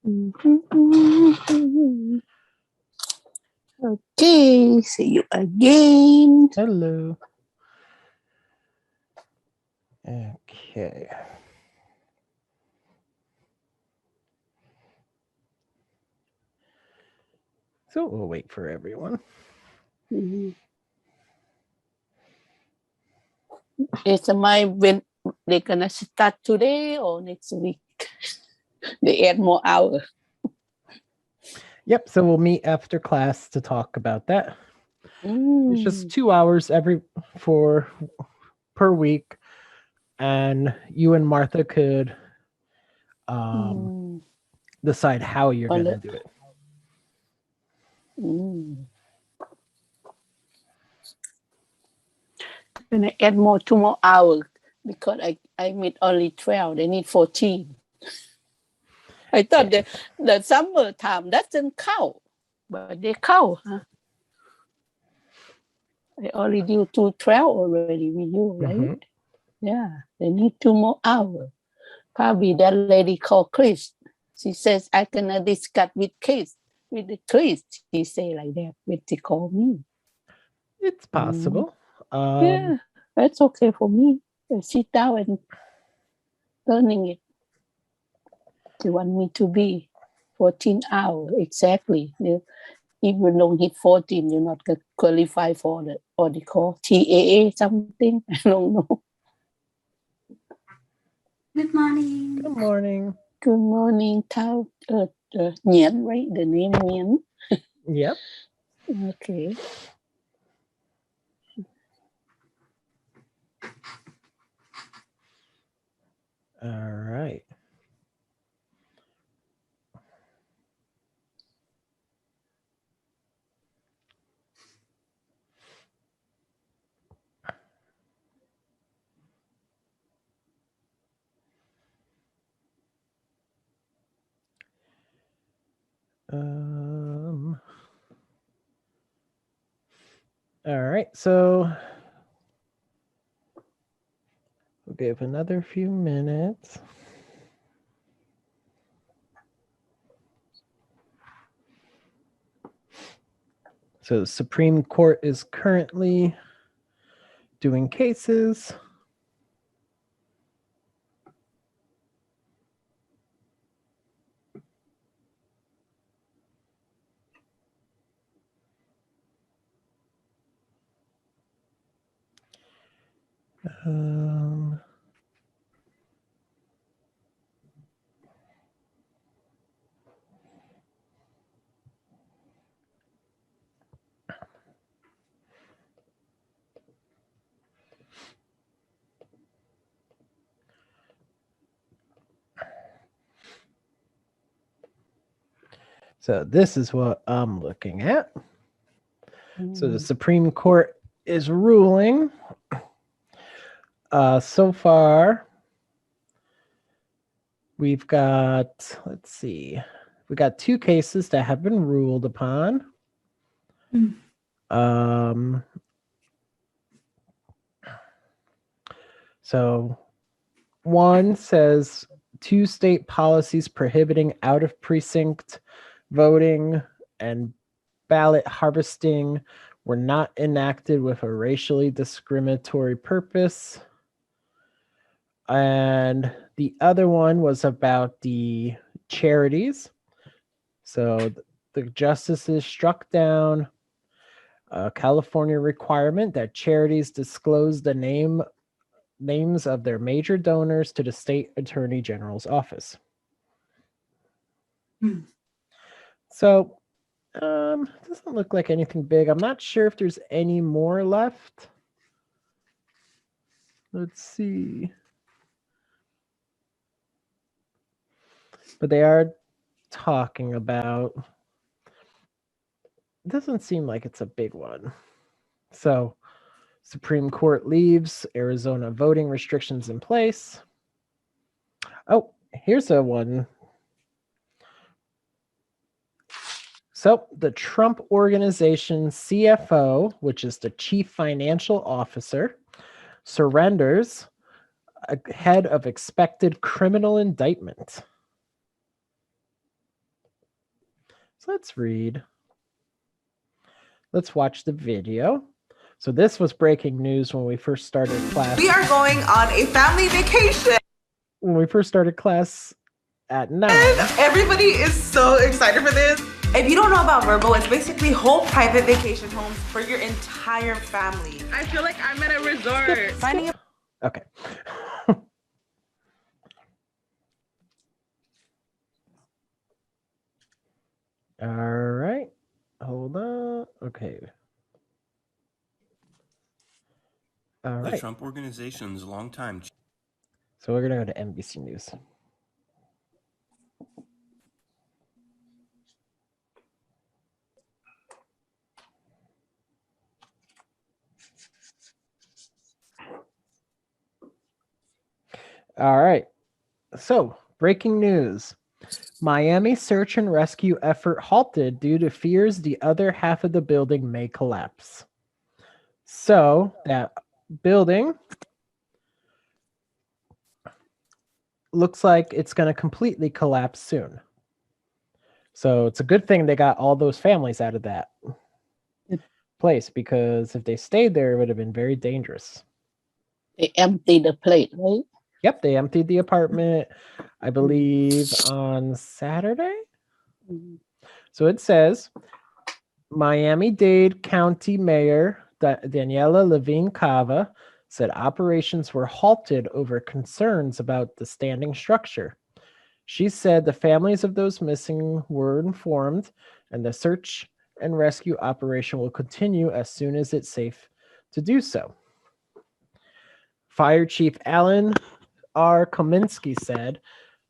Okay, see you again. Hello. Okay. So we'll wait for everyone. It's when they're gonna start today or next week. They add more hours. Yep, so we'll meet after class to talk about that. It's just 2 hours per week, and you and Martha could decide how you're going to do it. Gonna add 2 more hours because I meet only 12. They need 14. I thought the summer time doesn't count, but they count, huh? I already do 12 already with you, right? Mm-hmm. Yeah, they need 2 more hours. Probably that lady called Chris. She says I can discuss with Chris. With the Chris, she say like that. When she call me, it's possible. Yeah, that's okay for me. I sit down and learning it. They want me to be 14 hours exactly. If you don't hit 14, you're not going to qualify for the what they call TAA something. I don't know. Good morning. Good morning. Good morning, Tao. Nguyen, right? The name Nguyen. Yep. Okay. All right. All right, so we'll give another few minutes. So the Supreme Court is currently doing cases. So this is what I'm looking at. So the Supreme Court is ruling. So far, we've got, let's see, we got 2 cases that have been ruled upon. So one says 2 state policies prohibiting out of precinct voting and ballot harvesting were not enacted with a racially discriminatory purpose. And the other one was about the charities. So the justices struck down a California requirement that charities disclose the names of their major donors to the state attorney general's office. So doesn't look like anything big. I'm not sure if there's any more left. Let's see. But they are talking about, it doesn't seem like it's a big one. So Supreme Court leaves Arizona voting restrictions in place. Oh, here's a one. So the Trump Organization CFO, which is the chief financial officer, surrenders ahead of expected criminal indictment. So let's read. Let's watch the video. So this was breaking news when we first started class. We are going on a family vacation. When we first started class at 9. Everybody is so excited for this. If you don't know about Verbo, it's basically whole private vacation homes for your entire family. I feel like I'm at a resort. Signing up. Okay. All right. Hold on. Okay. All right. The Trump Organization's longtime. So we're going to go to NBC News. All right. So, breaking news. Miami search and rescue effort halted due to fears the other half of the building may collapse. So, that building looks like it's going to completely collapse soon. So, it's a good thing they got all those families out of that place, because if they stayed there, it would have been very dangerous. They empty the plate, right? Yep, they emptied the apartment, I believe, on Saturday. Mm-hmm. So it says, Miami-Dade County Mayor Daniela Levine Cava said operations were halted over concerns about the standing structure. She said the families of those missing were informed, and the search and rescue operation will continue as soon as it's safe to do so. Fire Chief Alan R. Kominski said,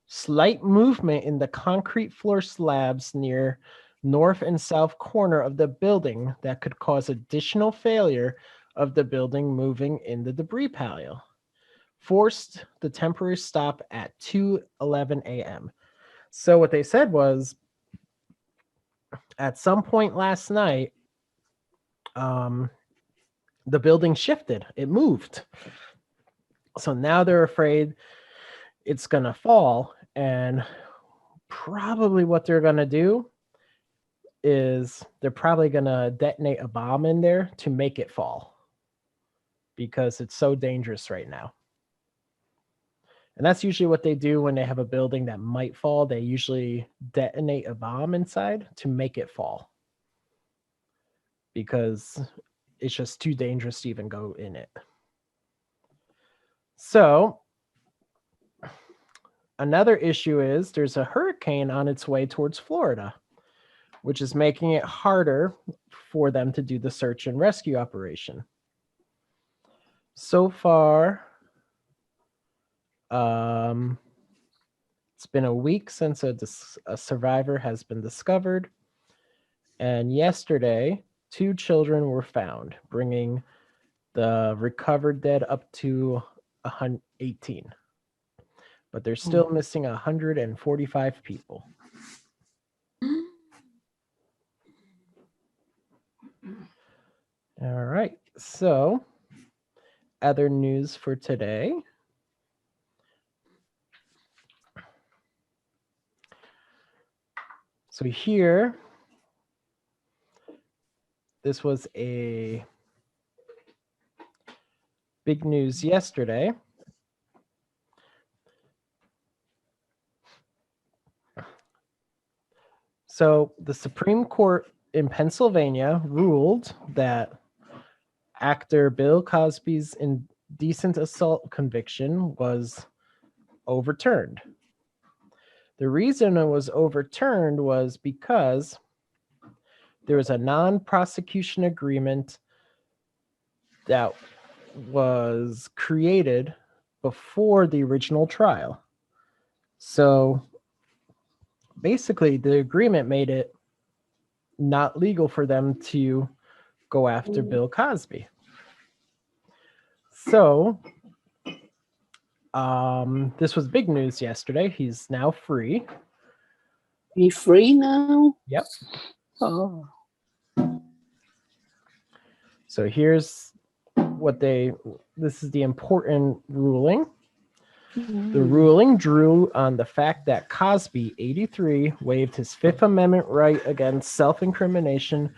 slight movement in the concrete floor slabs near north and south corner of the building that could cause additional failure of the building moving in the debris pile forced the temporary stop at 2:11 a.m. So what they said was, at some point last night, the building shifted. It moved. So now they're afraid it's going to fall, and probably what they're going to do is they're probably going to detonate a bomb in there to make it fall, because it's so dangerous right now. And that's usually what they do when they have a building that might fall. They usually detonate a bomb inside to make it fall, because it's just too dangerous to even go in it. So another issue is there's a hurricane on its way towards Florida, which is making it harder for them to do the search and rescue operation. So far, it's been a week since a survivor has been discovered. And yesterday, 2 children were found, bringing the recovered dead up to 18. But they're still missing 145 people. All right. So, other news for today. So here, this was a big news yesterday. So the Supreme Court in Pennsylvania ruled that actor Bill Cosby's indecent assault conviction was overturned. The reason it was overturned was because there was a non-prosecution agreement that was created before the original trial. So basically, the agreement made it not legal for them to go after Bill Cosby. So this was big news yesterday. He's now free. He's free now? Yep. Oh. So here's what this is the important ruling. The ruling drew on the fact that Cosby, 83, waived his Fifth Amendment right against self-incrimination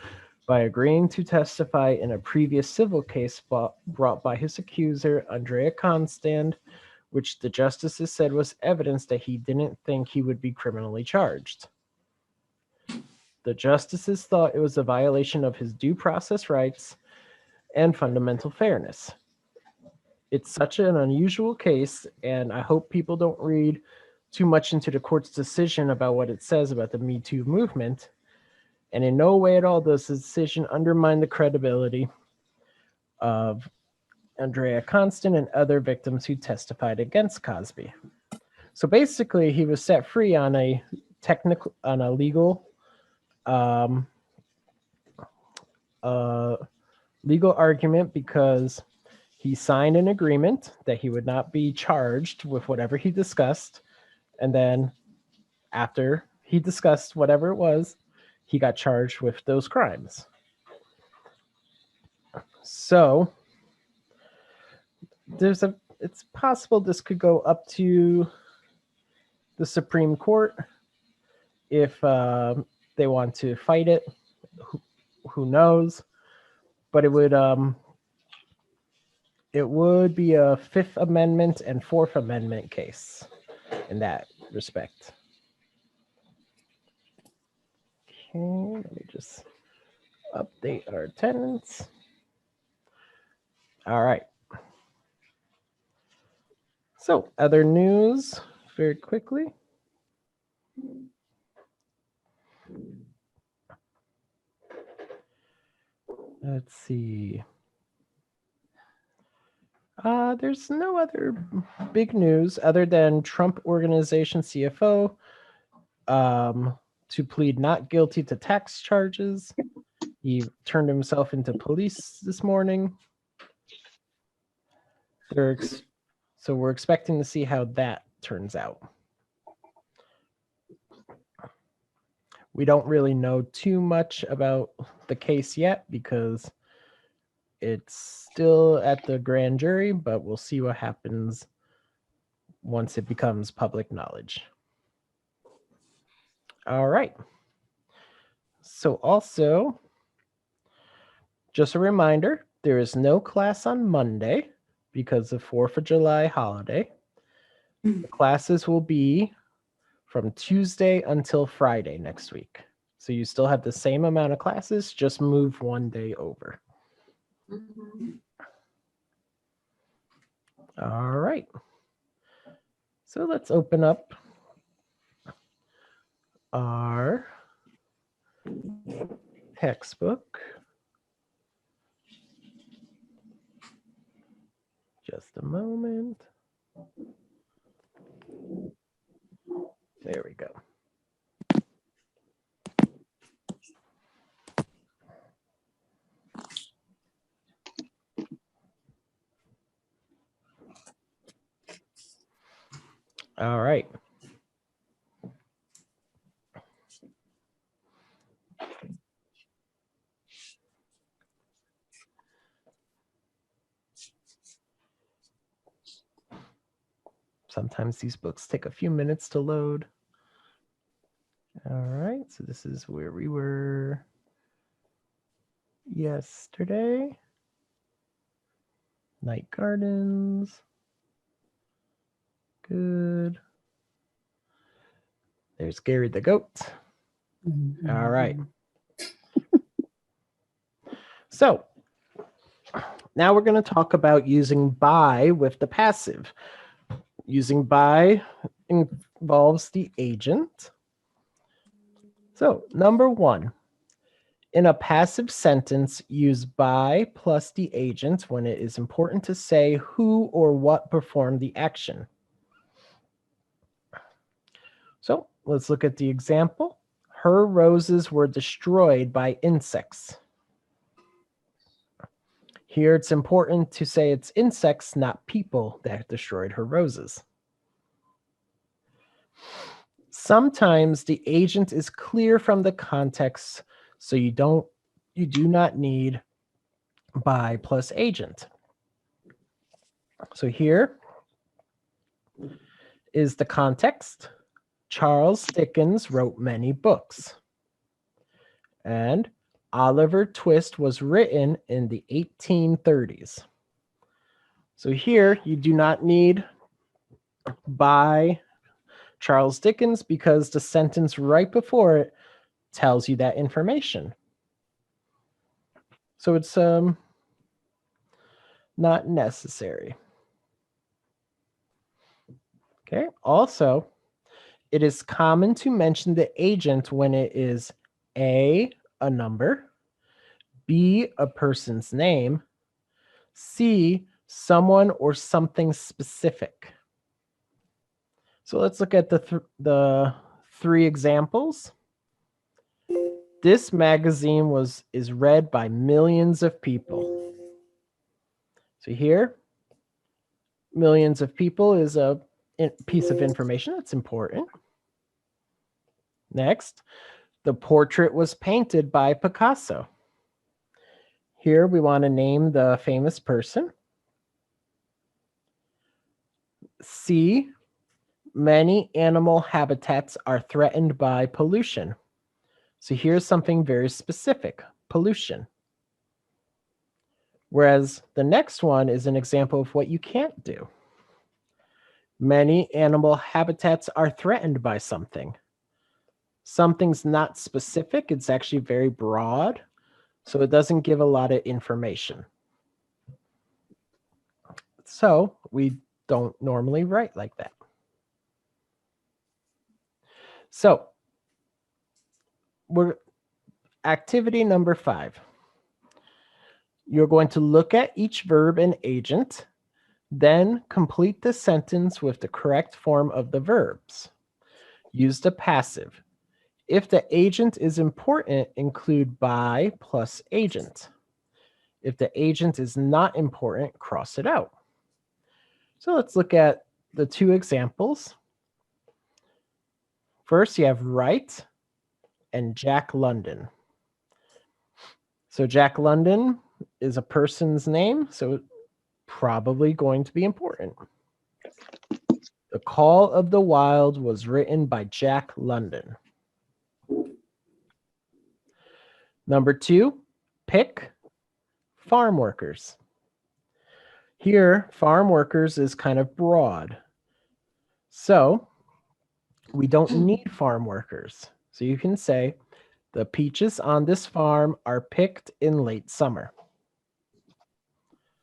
by agreeing to testify in a previous civil case brought by his accuser, Andrea Constand, which the justices said was evidence that he didn't think he would be criminally charged. The justices thought it was a violation of his due process rights and fundamental fairness. It's such an unusual case, and I hope people don't read too much into the court's decision about what it says about the Me Too movement. And in no way at all does the decision undermine the credibility of Andrea Constant and other victims who testified against Cosby. So basically, he was set free on a legal argument because he signed an agreement that he would not be charged with whatever he discussed. And then after he discussed whatever it was, he got charged with those crimes. So it's possible this could go up to the Supreme Court if they want to fight it. Who knows? But it would be a Fifth Amendment and Fourth Amendment case in that respect. Okay, let me just update our attendance. All right. So, other news very quickly. Let's see. There's no other big news other than Trump Organization CFO to plead not guilty to tax charges. He turned himself into police this morning. So we're expecting to see how that turns out. We don't really know too much about the case yet because it's still at the grand jury, but we'll see what happens once it becomes public knowledge. All right. So also, just a reminder, there is no class on Monday because of 4th of July holiday. The classes will be from Tuesday until Friday next week. So you still have the same amount of classes, just move one day over. All right. So let's open up our textbook. Just a moment. There we go. All right. Sometimes these books take a few minutes to load. All right, so this is where we were yesterday. Night Gardens. Good. There's Gary the Goat. All right. So now we're going to talk about using by with the passive. Using by involves the agent. So number one, in a passive sentence, use by plus the agent when it is important to say who or what performed the action. So let's look at the example. Her roses were destroyed by insects. Here it's important to say it's insects, not people, that destroyed her roses. Sometimes the agent is clear from the context, so you do not need by plus agent. So here, is the context. Charles Dickens wrote many books. And Oliver Twist was written in the 1830s. So here you do not need by Charles Dickens because the sentence right before it tells you that information. So it's not necessary. Okay. Also, it is common to mention the agent when it is A, a number, B, a person's name, C, someone or something specific. So let's look at the three examples. This magazine is read by millions of people. So here, millions of people is a piece of information that's important. Next, the portrait was painted by Picasso. Here we want to name the famous person. C, many animal habitats are threatened by pollution. So here's something very specific, pollution. Whereas the next one is an example of what you can't do. Many animal habitats are threatened by something. Something's not specific, it's actually very broad, so it doesn't give a lot of information. So we don't normally write like that. So we're activity number 5. You're going to look at each verb and agent, then complete the sentence with the correct form of the verbs. Use the passive. If the agent is important, include by plus agent. If the agent is not important, cross it out. So let's look at the 2 examples. First, you have Wright and Jack London. So Jack London is a person's name, so probably going to be important. The Call of the Wild was written by Jack London. Number 2, pick farm workers. Here, farm workers is kind of broad. So we don't need farm workers. So you can say, the peaches on this farm are picked in late summer.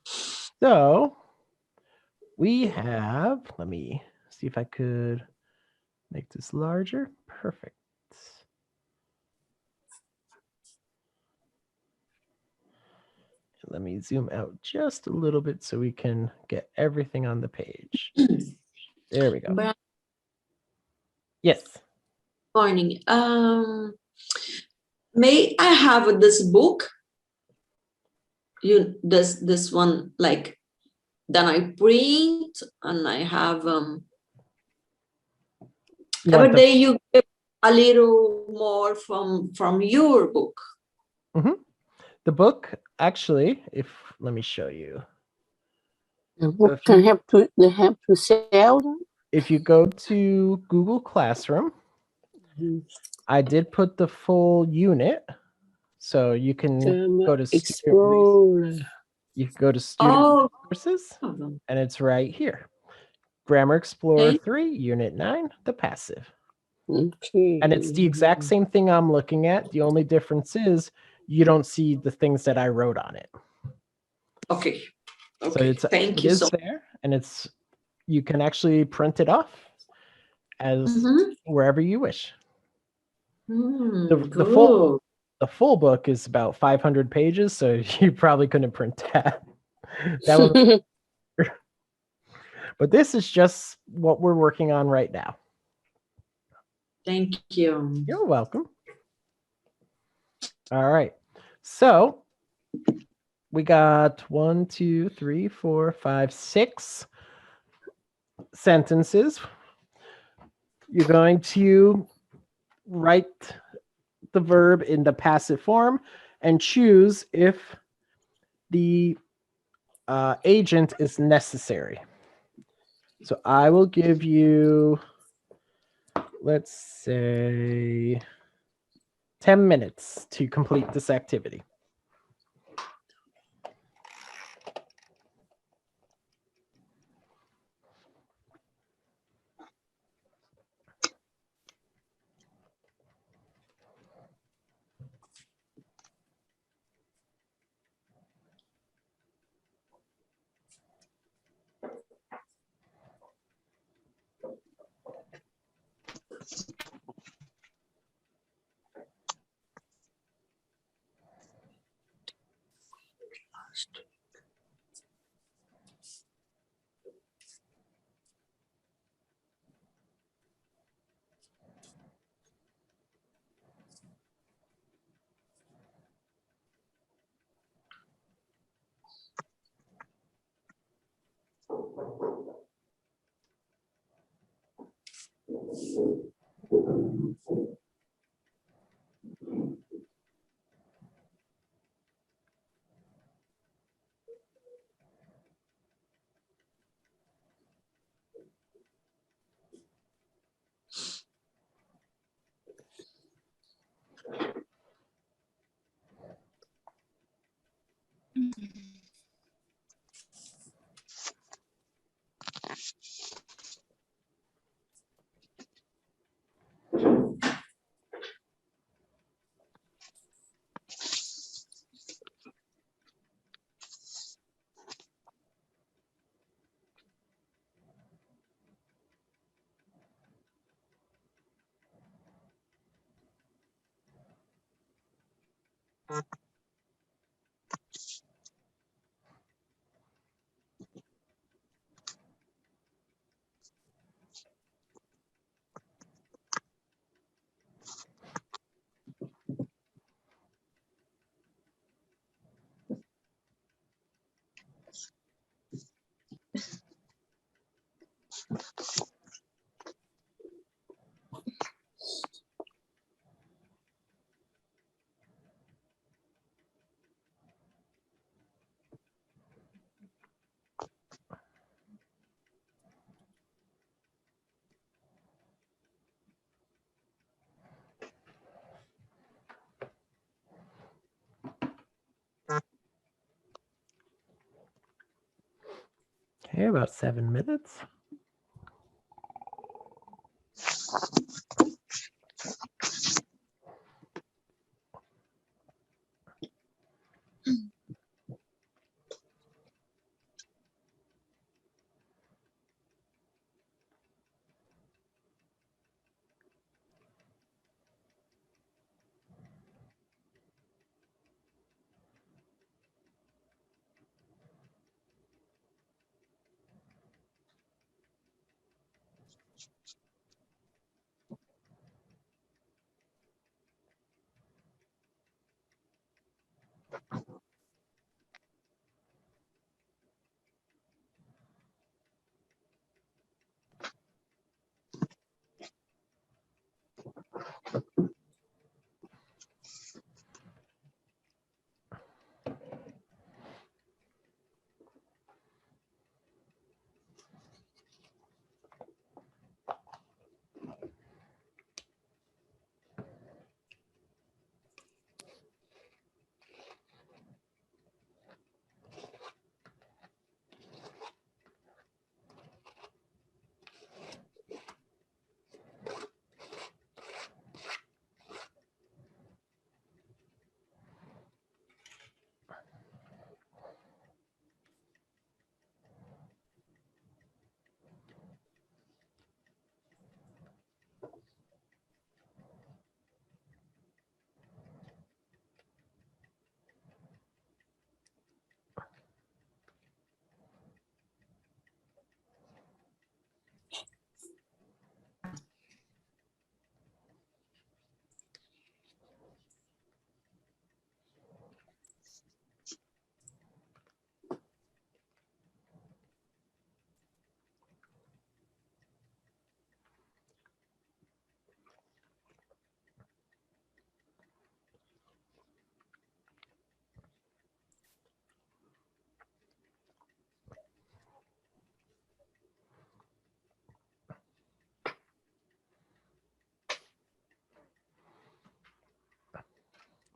So we have, let me see if I could make this larger. Perfect. Let me zoom out just a little bit so we can get everything on the page. There we go. Brian, Yes. morning. May I have this book? This one, like, then I print and I have every day you give a little more from your book. The book, actually, let me show you. The book they have to sell them. If you go to Google Classroom, I did put the full unit, so you can go to student, you can go to student resources, and it's right here. Grammar Explorer 3, Unit 9, the passive. Okay. And it's the exact same thing I'm looking at. The only difference is you don't see the things that I wrote on it. Okay. So Thank you. It is there, and you can actually print it off as wherever you wish. The full book is about 500 pages, so you probably couldn't print that. But this is just what we're working on right now. Thank you. You're welcome. All right. So we got 1, 2, 3, 4, 5, 6 sentences. You're going to write the verb in the passive form and choose if the agent is necessary. So I will give you, let's say, 10 minutes to complete this activity. Okay, about 7 minutes.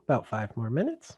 About 5 more minutes.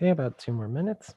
Okay, about 2 more minutes.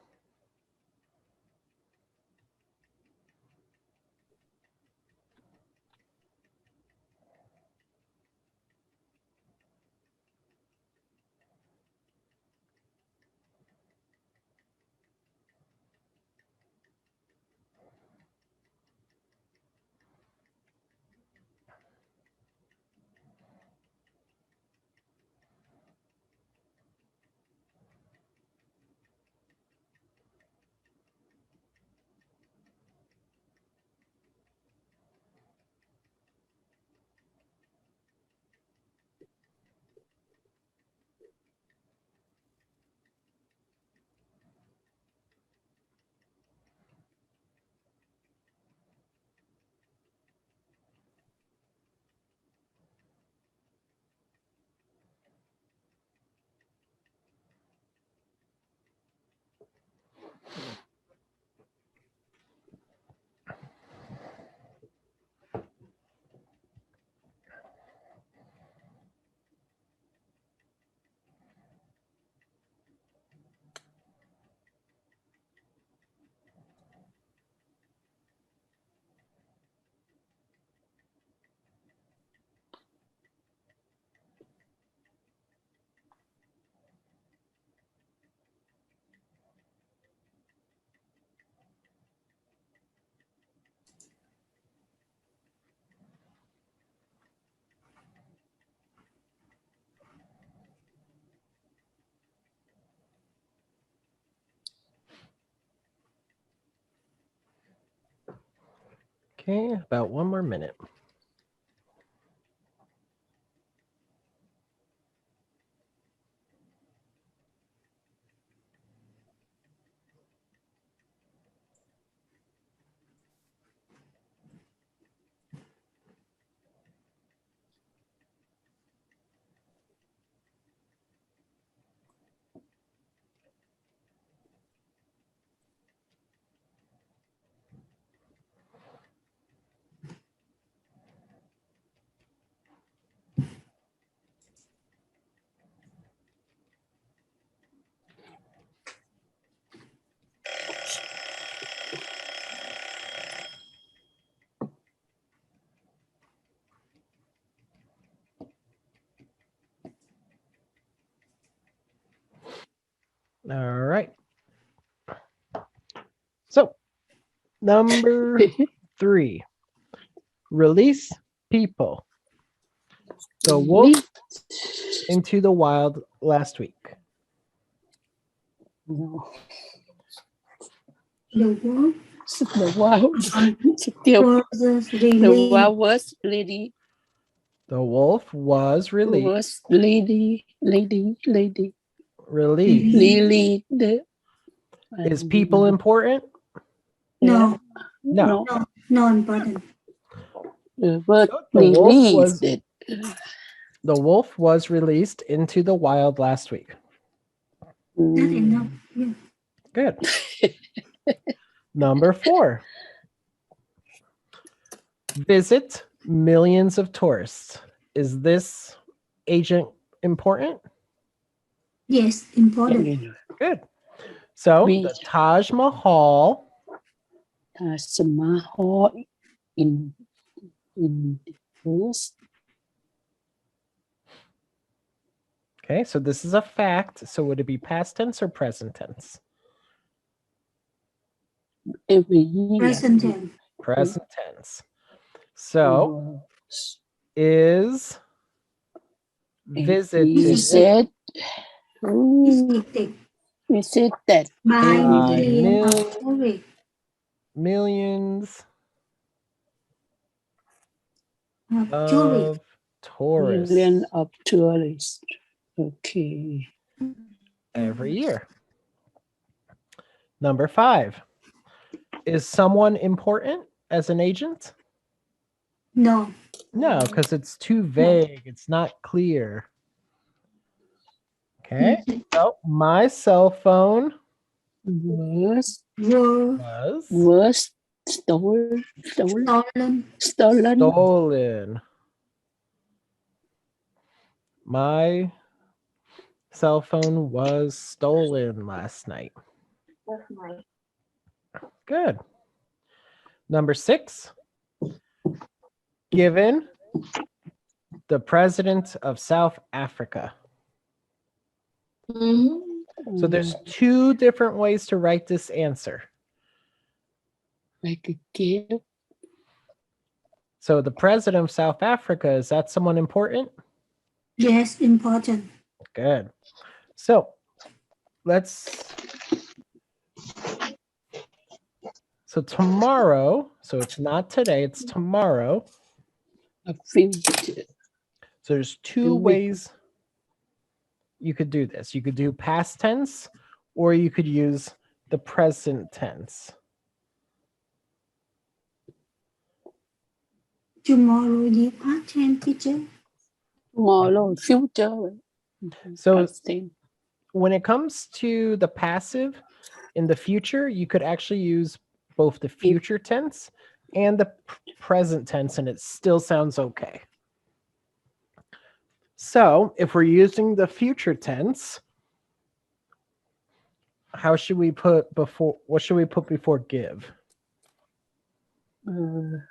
Okay, about 1 more minute. All right. So, number 3. Release people. The wolf into the wild last week. No. The wolf The wow. Still, was the released. wow was lady. The wolf was released. Was lady. Released. Lily. The. Is people important? No, No. no, no important. The bird The wolf released was it. the wolf was released into the wild last week. That's enough. Yeah. Good. Number 4. Visit millions of tourists. Is this agent important? Yes, important. Good. So We- the Taj Mahal Taj Mahal in first. Okay, so this is a fact. So would it be past tense or present tense? Every year. Present tense. Present tense. So is visited Visit. Visited Visit that. by by millions of tourists. millions Of tourists. of tourists Million of tourists. Okay. every year. Number 5. Is someone important as an agent? No, No, because it's too vague. It's not clear. Okay. So my cell phone Was was stolen. stolen. My cell phone was stolen last night. Good. Number 6. Given the president of South Africa. So there's 2 different ways to write this answer. Like a gift. So the president of South Africa, is that someone important? yes, important. Good. So so tomorrow, so it's not today, it's tomorrow. A future. So there's 2 ways you could do this. You could do past tense or you could use the present tense. Tomorrow, the past tense, teacher. Tomorrow, future. So Past tense. when it comes to the passive in the future, you could actually use both the future tense and the present tense, and it still sounds okay. So if we're using the future tense, how should we put before? What should we put before give? Will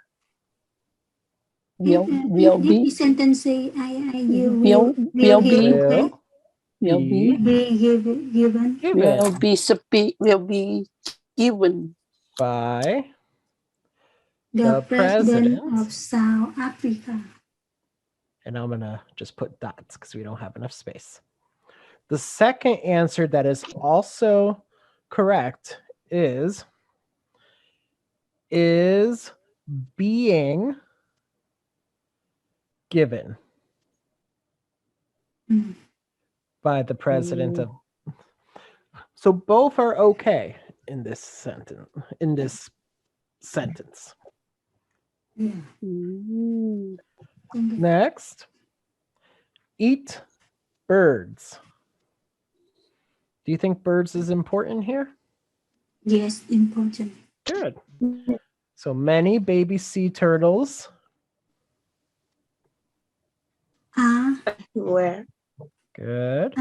If be. the sentence say you Will will be. give, Will Will be. be given Will be will be given by the president president. of South Africa. And I'm gonna just put dots because we don't have enough space. The second answer that is also correct is being given by the president of. So both are okay in this sentence. Yeah. Next, eat birds. Do you think birds is important here? Yes, important. Good. So many baby sea turtles Where? good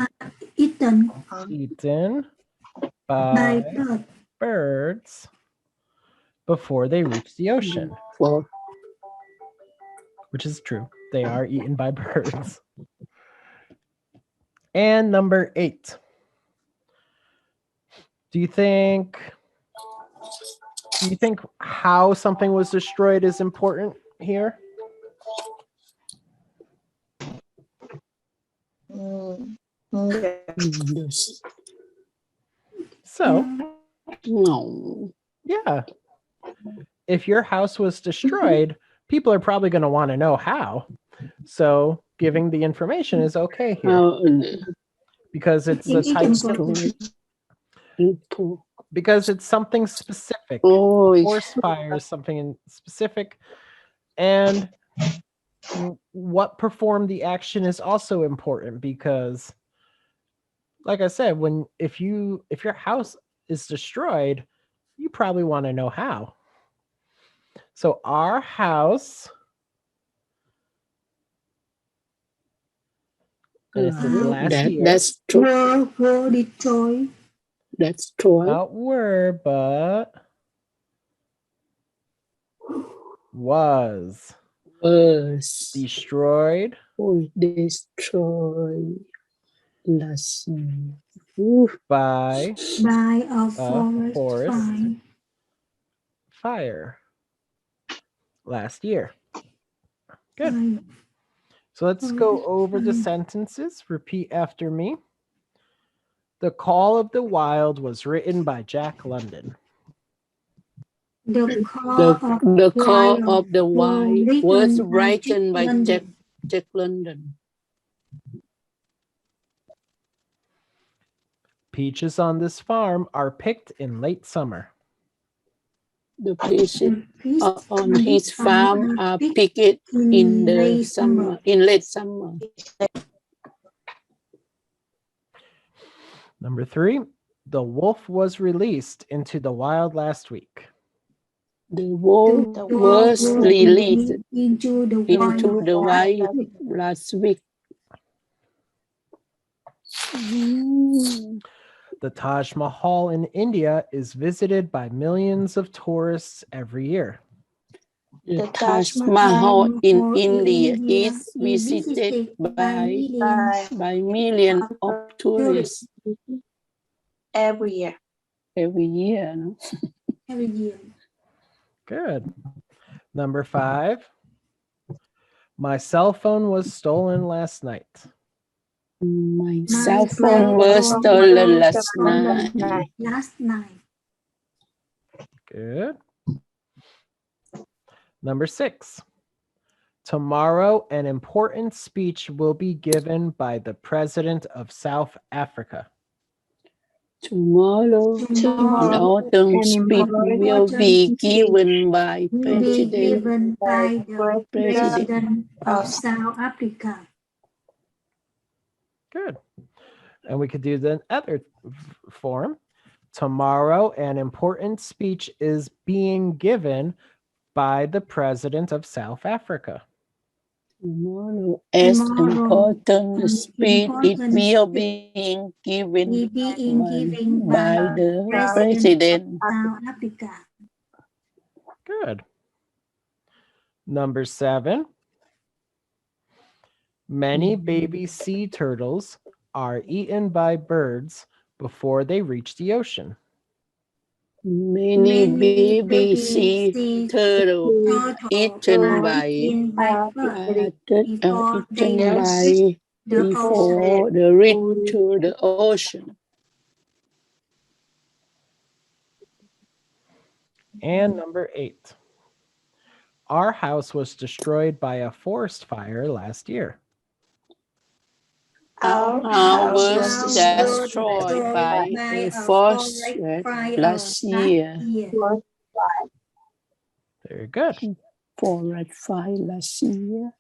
Eaten eaten by by birds before they reach the ocean, for which is true. They are eaten by birds. And number 8. Do you think how something was destroyed is important here? Yes. So, No. yeah. If your house was destroyed, people are probably going to want to know how. So, giving the information is okay here because it's a type because it's something specific. Oh, Forest fire is something specific, and what performed the action is also important because, like I said, if your house is destroyed, you probably want to know how. So our house, and it says last year. that's true. Were destroyed. That's true. Not were, but was destroyed. Oh, destroy last year. Ooh. By a forest fire last year. Good. fire. So let's go over the sentences. Repeat after me. The Call of the Wild was written by Jack London. The call The Call of the Wild was written written by London. Jack London. Peaches on this farm are picked in late summer. The peaches on his farm are picked in the summer, in late summer. Number 3, the wolf was released into the wild last week. The wolf was released into the wild last week. The Taj Mahal in India is visited by millions of tourists every year. The Taj Mahal in India is visited by millions of tourists every year. every year. No? every year. Good. Number 5, my cell phone was stolen last night. My cell phone was stolen last night. Good. Number 6, tomorrow an important speech will be given by the President of South Africa. Tomorrow an autumn speech will be given by the President President of South Africa. Good. And we could do the other form. Tomorrow an important speech is being given by the President of South Africa. Tomorrow, as important speech, it will be given by the President. South Africa. Good. Number 7, many baby sea turtles are eaten by birds before they reach the ocean. Many baby sea turtles eaten by before they reach to the ocean. And number 8, our house was destroyed by a forest fire last year. Our house was destroyed by a forest fire last year. Very good. Forest fire last year.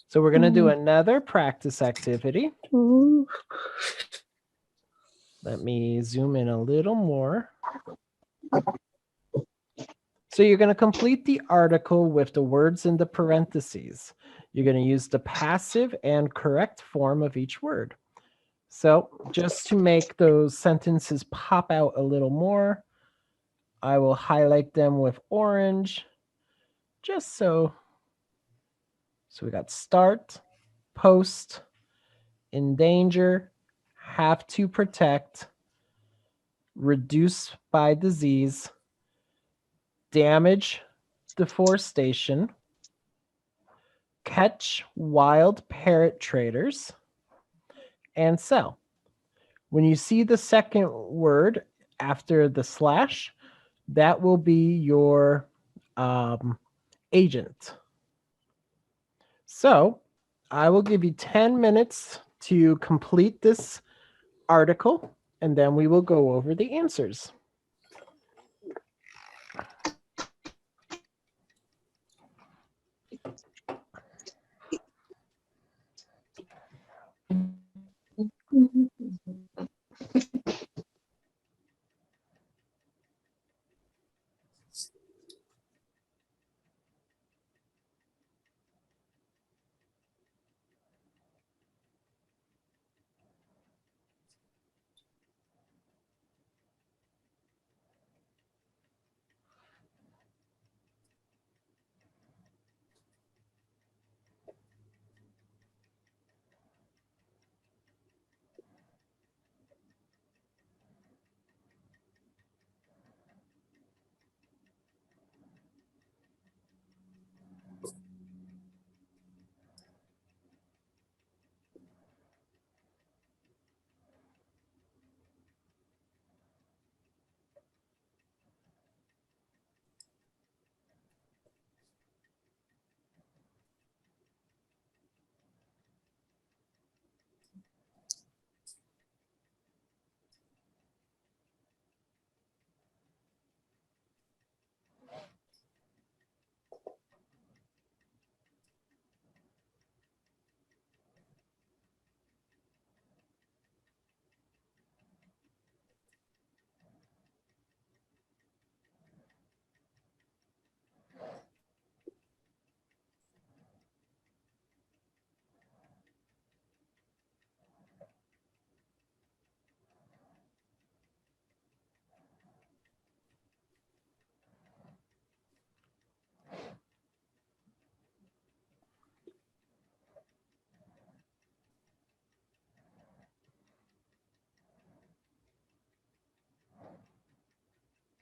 So we're going to do another practice activity. Let me zoom in a little more. So you're going to complete the article with the words in the parentheses. You're going to use the passive and correct form of each word. So just to make those sentences pop out a little more, I will highlight them with orange, just so. So we got start, post, endanger, have to protect, reduce by disease, damage, deforestation, catch wild parrot traders, and sell. When you see the second word after the slash, that will be your agent. So I will give you 10 minutes to complete this article, and then we will go over the answers.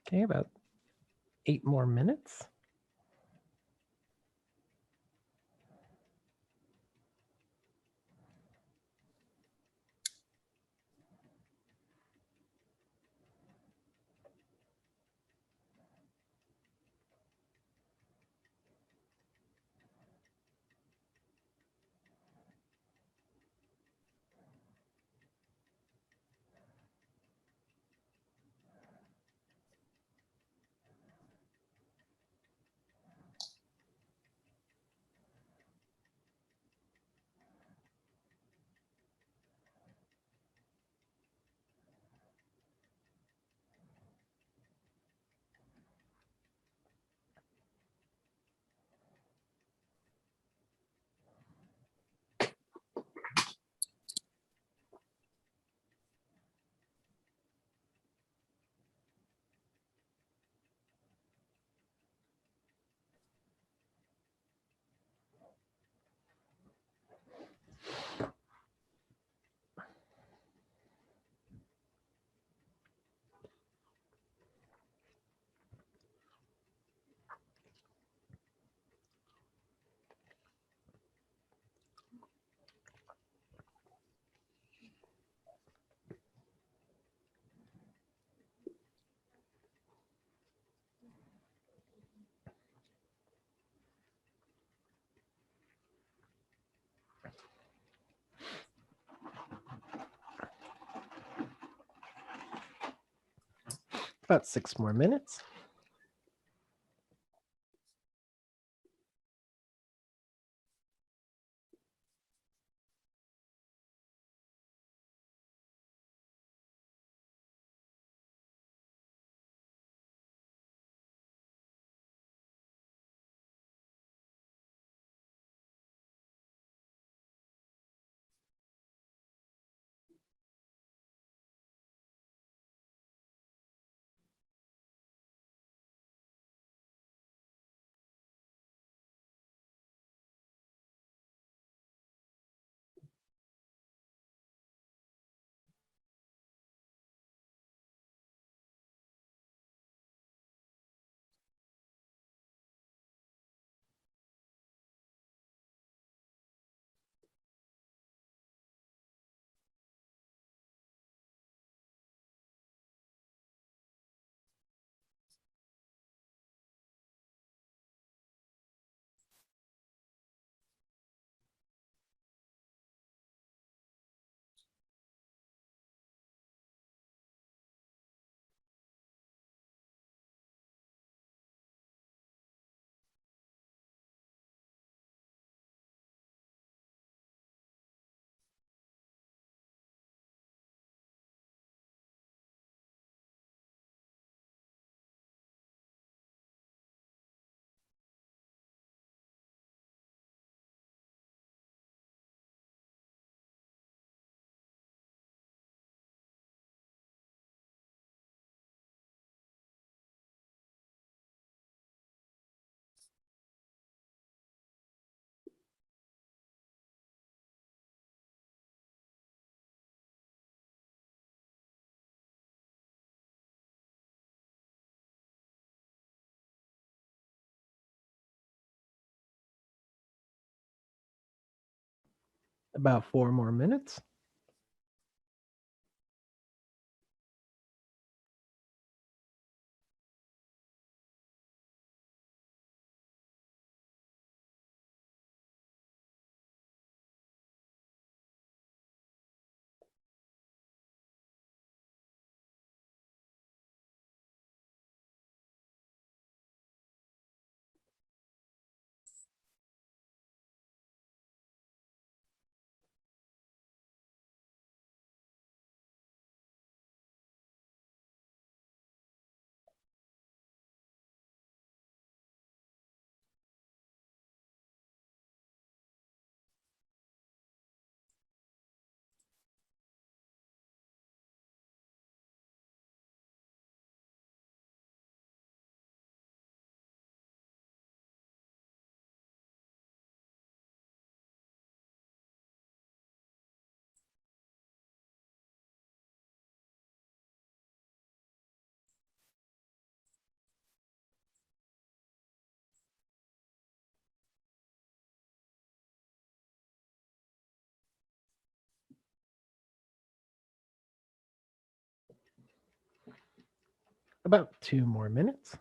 Okay, about 8 more minutes. About 6 more minutes. About 4 more minutes. About 2 more minutes.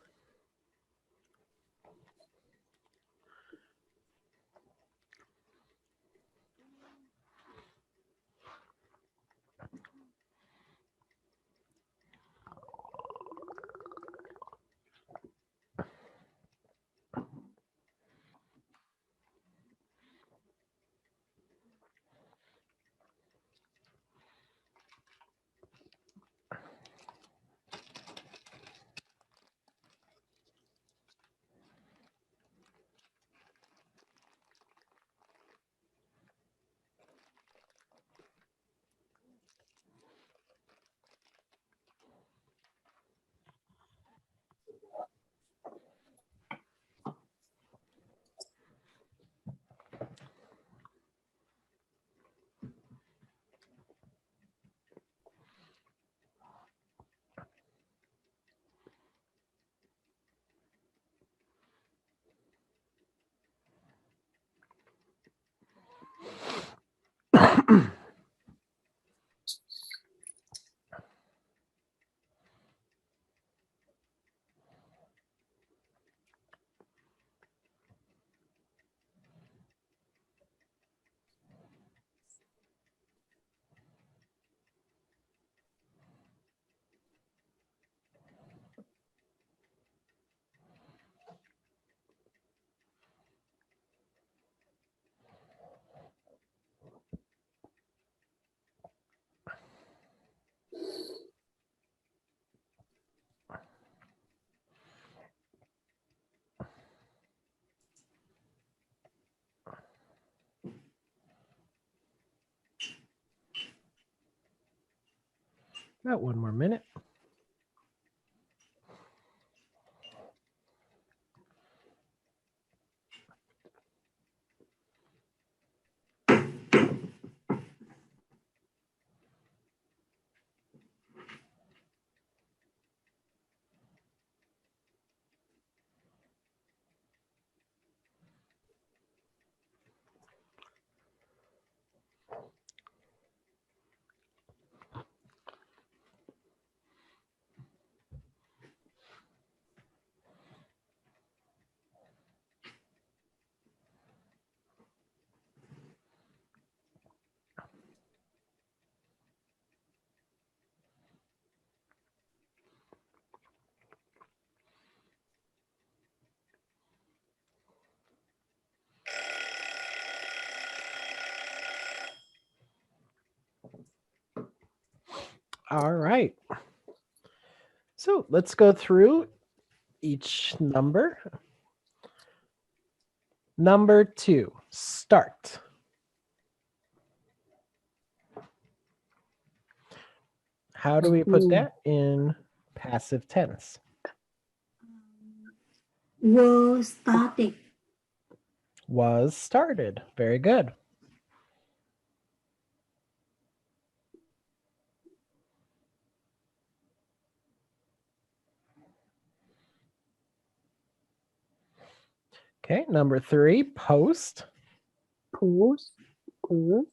About 1 more minute. All right. So let's go through each number. Number 2, start. How do we put that in passive tense? Was started. Was started. Very good. Okay, number 3, post. Post. Post.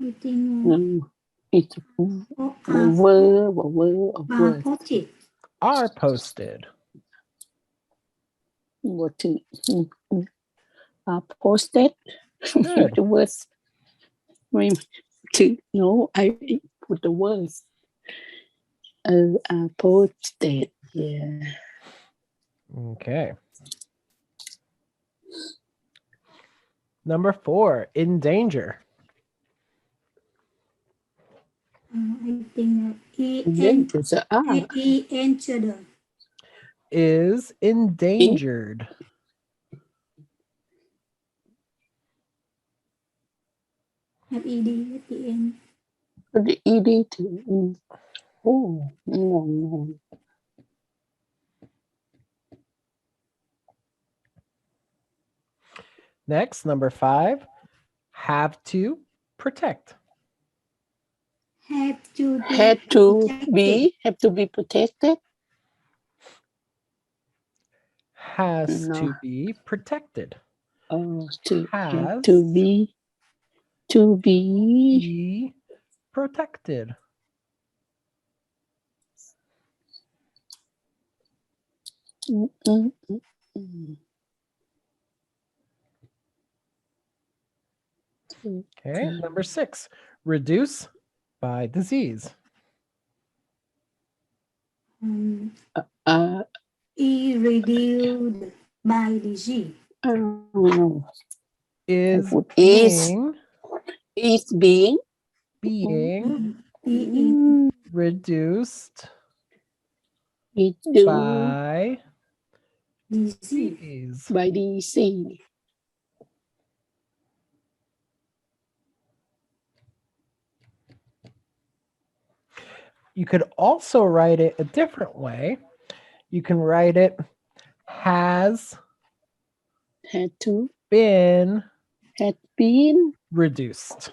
I think No, it's are verb or word. posted. Are posted. What to are posted. Good. The words. No, I put the words. Are posted. Yeah. Okay. Number 4, in danger. I think Then there's a are. entered. Is endangered. Have ed at the end. The ed to. Oh no. Next, number 5, have to protect. Have to be Had to protected. be protected. Has No. to be protected. To Has be be protected. mm, mm, mm, mm. Okay. Number 6, reduce by disease. Uh, Reduced by disease. I don't know. Is Would is being being Being reduced it do by disease. disease. by DC. You could also write it a different way. You can write it has Had to been had been reduced.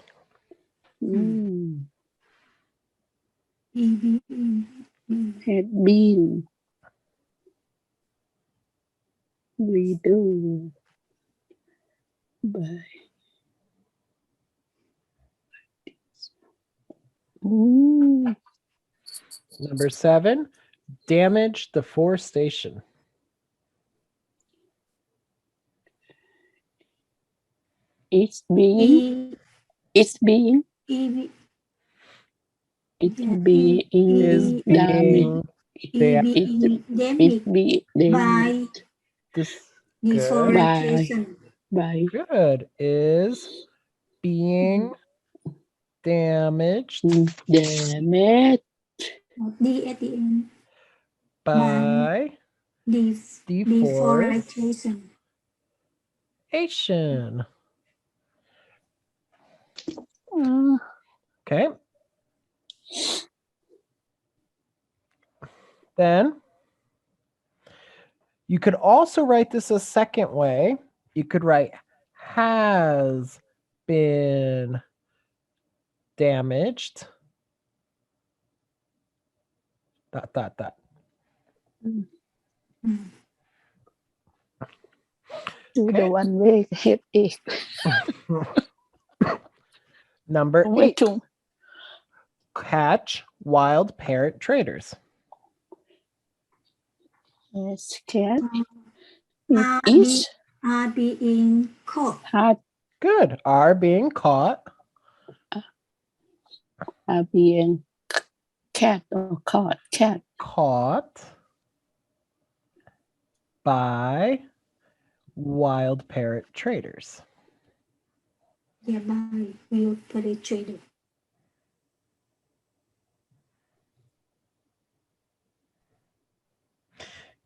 Being. had been redo by mm, Number 7, damage deforestation. it's being it's being E- it's Yeah, being Is damage. being It's damaged being by this good. deforestation. by Good. Is being damaged damage D at the end. by Deforestation. deforestation. uh, Okay. Then you could also write this a second way. You could write has been damaged. Dot, dot, dot. do the Okay. one way headache. Number Way 8, to catch wild parrot traders. yes, cat. Are It is being caught. hard Good. Are being caught being cat or caught by wild parrot traders. Thereby will penetrate.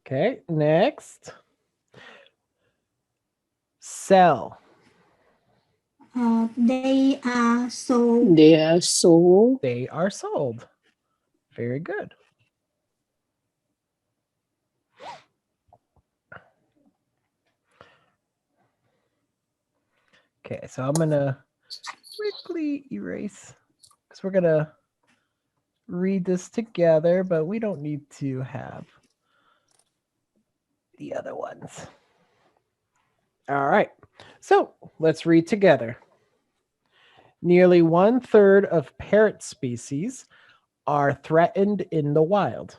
Okay, next. Sell. They are so they are so They are sold. Very good. Okay, so I'm going to quickly erase because we're going to read this together, but we don't need to have the other ones. All right, so let's read together. Nearly 1/3 of parrot species are threatened in the wild.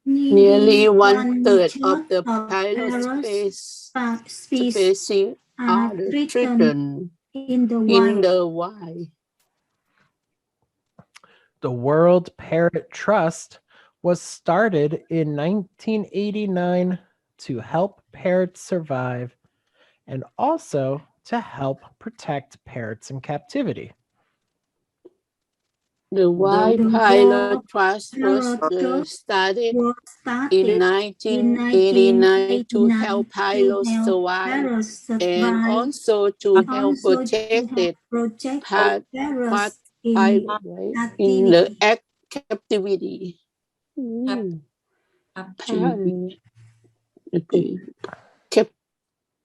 Nearly one one third third of the of parrot species species are are threatened threatened in the in wild. the wild. The World Parrot Trust was started in 1989 to help parrots survive and also to help protect parrots in captivity. The Wild The Pilot War Trust was Parrot Trust started was in started in 1989 to 1989 help to pilots help survive parrots and survive, also to help also to protected help protect part parrots in pilot right, in the captivity. Mm. Captivity. Okay.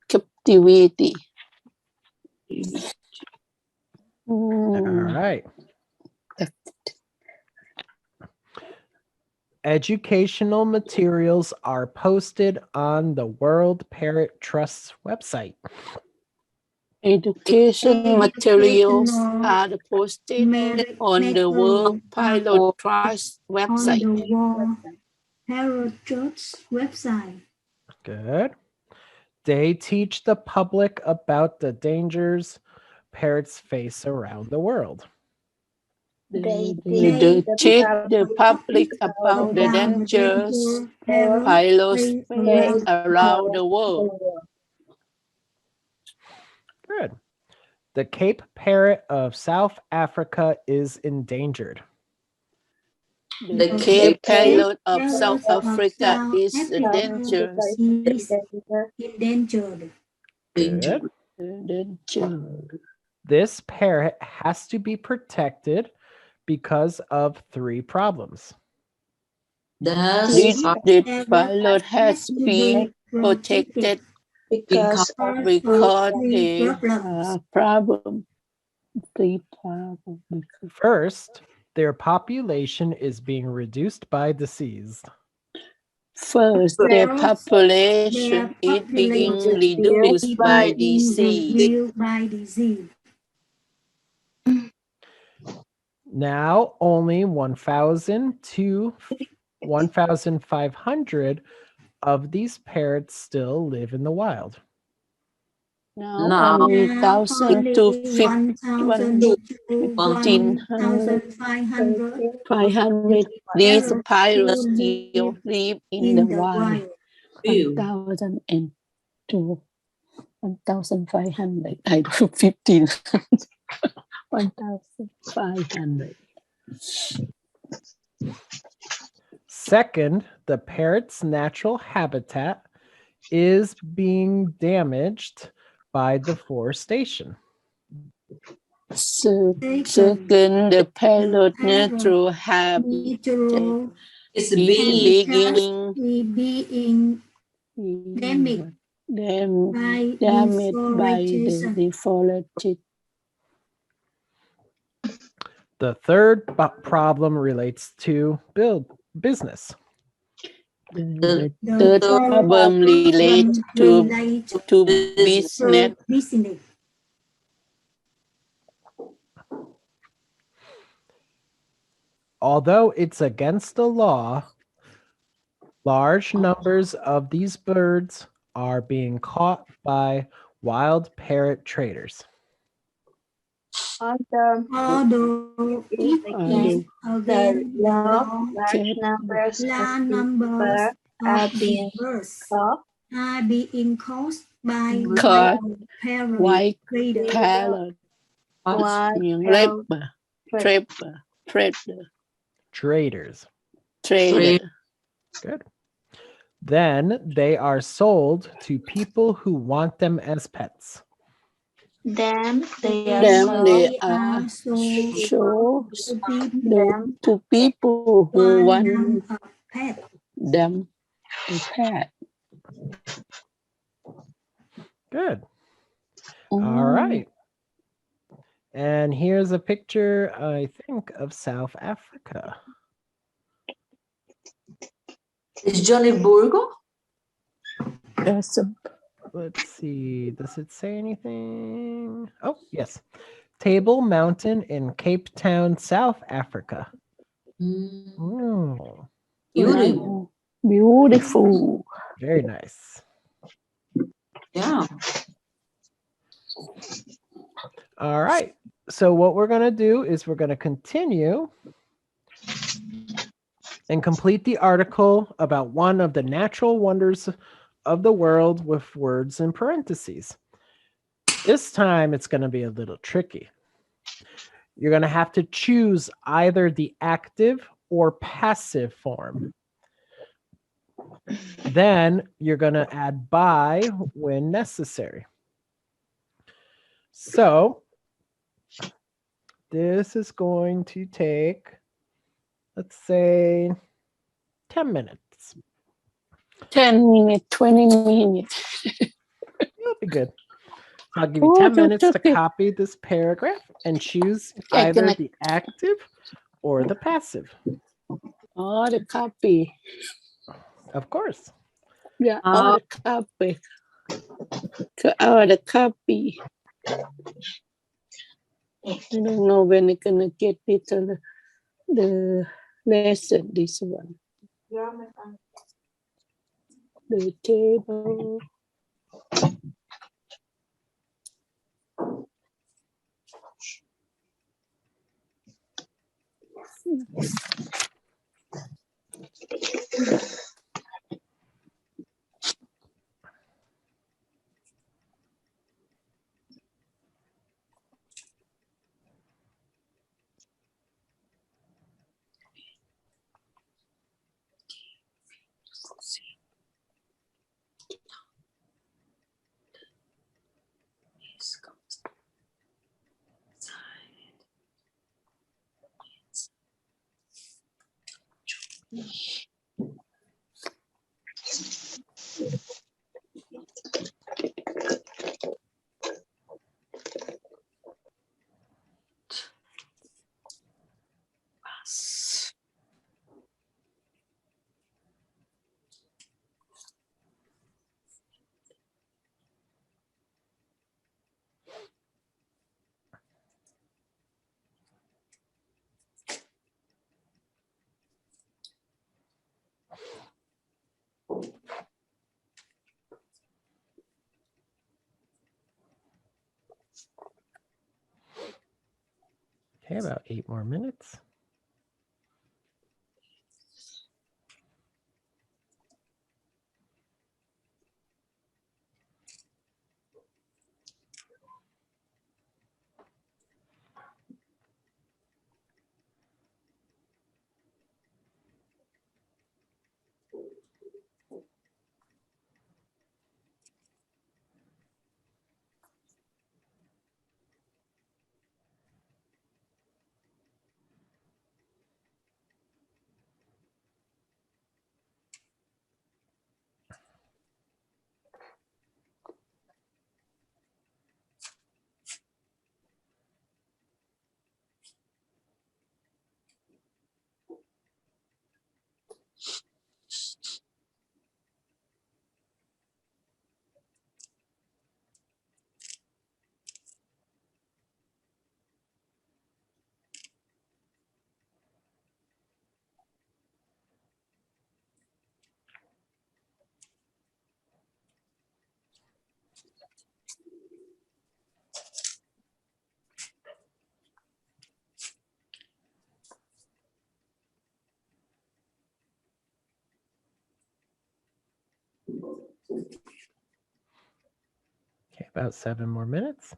Captivity. All right. Educational materials are posted on the World Parrot Trust's website. Education materials are posted on the World Pilot Pilot Trust on website. the War Parrot Trust website. Good. They teach the public about the dangers parrots face around the world. They They teach teach the the public about the dangers pilots face around the world. Good. The Cape parrot of South Africa is endangered. The Cape Pilot of South Africa is dangerous. Is endangered. Good. This parrot has to be protected because of 3 problems. This pilot has to be protected because because they problem. First, their population is being reduced by disease. First, their population is being reduced by disease. Now, only 1,000 to 1,500 of these parrots still live in the wild. Now only 1,000 to 1,500. These pirates still live in the wild. 1,000 and to 1,500. I don't know, 15. 1,500. Second, the parrot's natural habitat is being damaged by deforestation. Second, the parrot natural habitat is being damaged by the deforestation. The third problem relates to business. The third problem relates to business. Although it's against the law, large numbers of these birds are being caught by wild parrot traders. Although it is against the law, large numbers of birds are being caught by White traders. parrot. Traders. Trader. Good. Then they are sold to people who want them as pets. Then they are sold to people who want them to pet. Good. All right. And here's a picture, I think, of South Africa. Is Johannesburgo? Yes. Let's see. Does it say anything? Oh, yes. Table Mountain in Cape Town, South Africa. Mm, Mm, beautiful. Beautiful. very nice. Yeah. All right. So what we're going to do is we're going to continue and complete the article about one of the natural wonders of the world with words in parentheses. This time it's going to be a little tricky. You're going to have to choose either the active or passive form. Then you're going to add by when necessary. So this is going to take, let's say, 10 minutes. 10 minutes, 20 minutes. It'll be good. So I'll give you Oh, 10 you minutes to took it. copy this paragraph and choose Yeah, either gonna- the active or the passive. Oh, the copy. Of course. Yeah, oh, the copy. Oh, the copy. I don't know when they're gonna get it the lesson, this one. The table. Okay, about 8 more minutes. Okay, about 7 more minutes.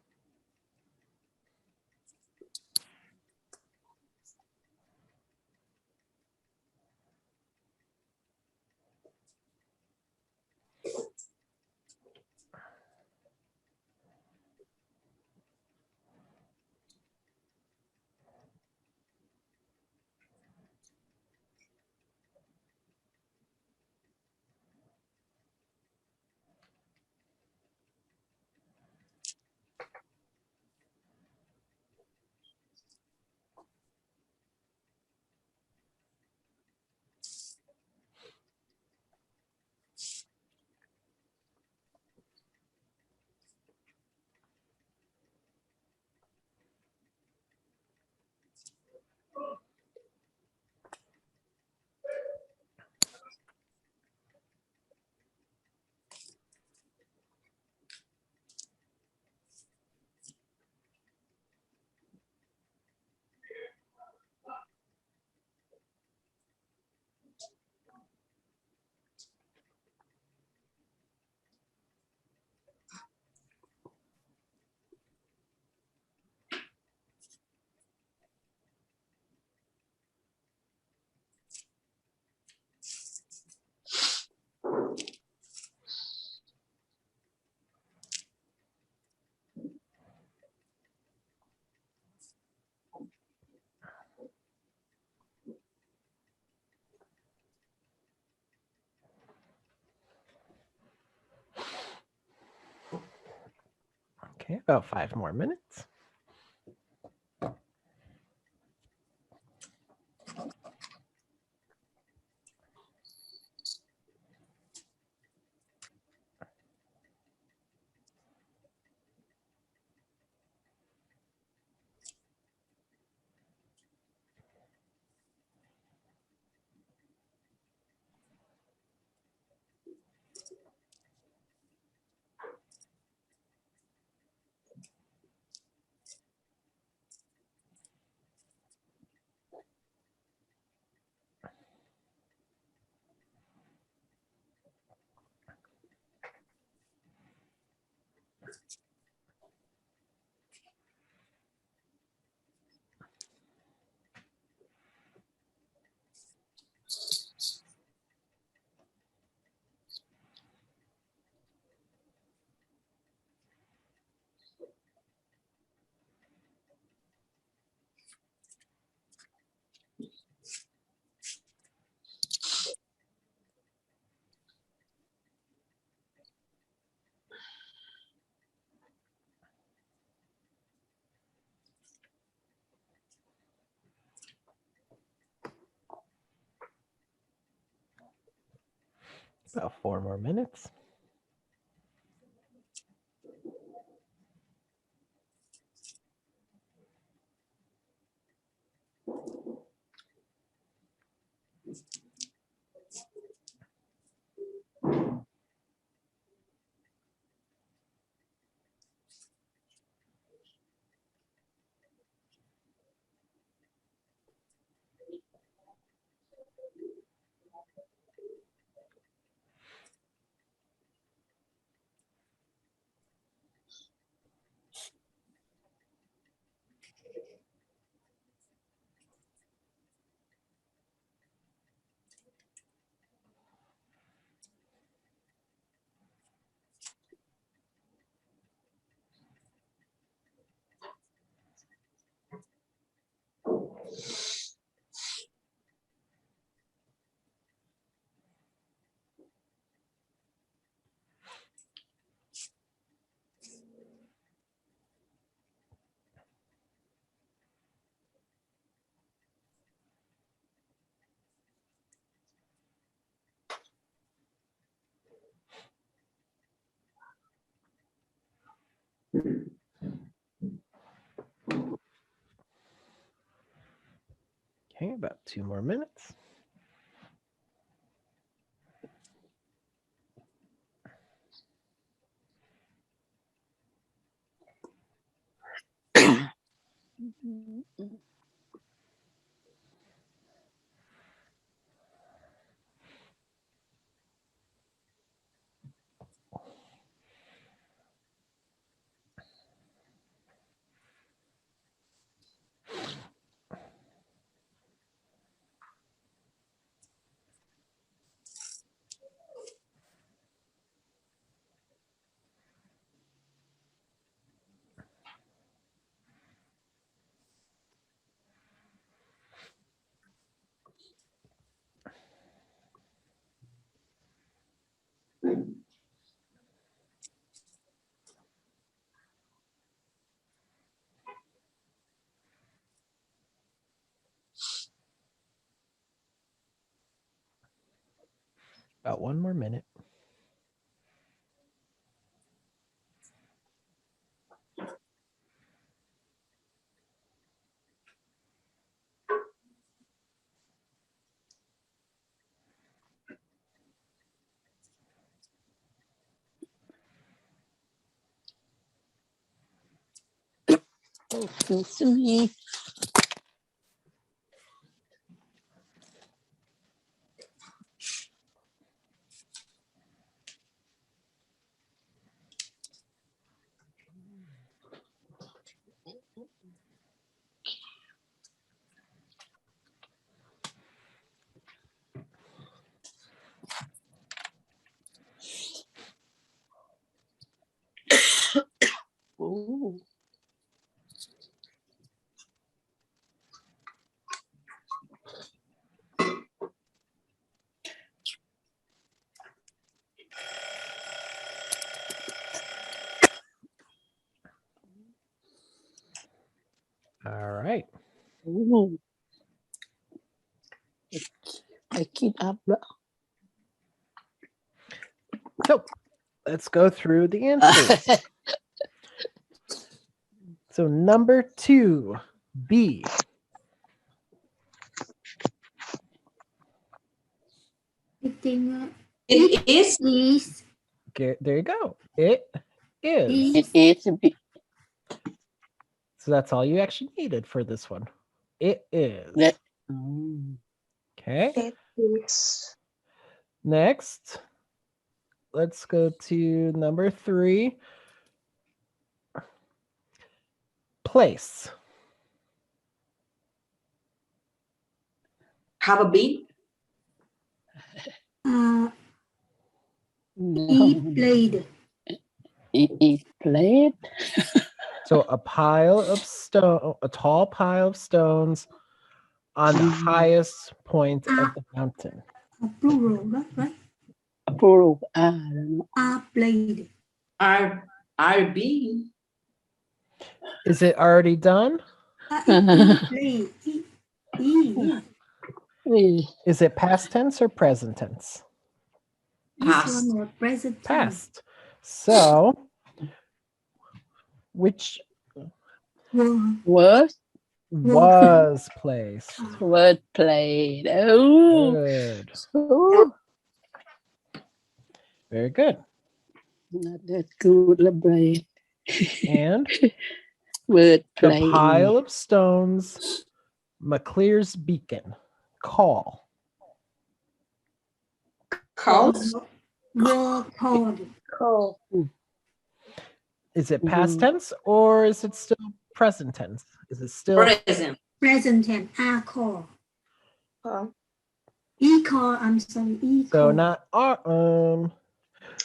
Okay, about 5 more minutes. About 4 more minutes. Okay, about 2 more minutes. About 1 more minute. Excuse me. Ooh. Oh, I keep up. So let's go through the answers. So number 2, B. I think It is. is Okay, there you go. It is. It is big. So that's all you actually needed for this one. It is. That. Oh. Okay. It is. Next, let's go to number 3. Place. Have a beat. No. he played. It is played. So a pile of stone, a tall pile of stones on the highest point of the mountain. Plural đó, right? Approve. Are played. RB. Is it already done? Play. Is it past tense or present tense? Past. This one was present tense. Past. So, which Word. was placed? Word played. Oh. Good. Oh. Very good. Not that good, brain. And Word the played. pile of stones, McClear's beacon. Call. Calls. Were called. Call. Is it past tense or is it still present tense? Is it still Present. Present tense. Are called. Call. E-call. I'm sorry. E-call. so not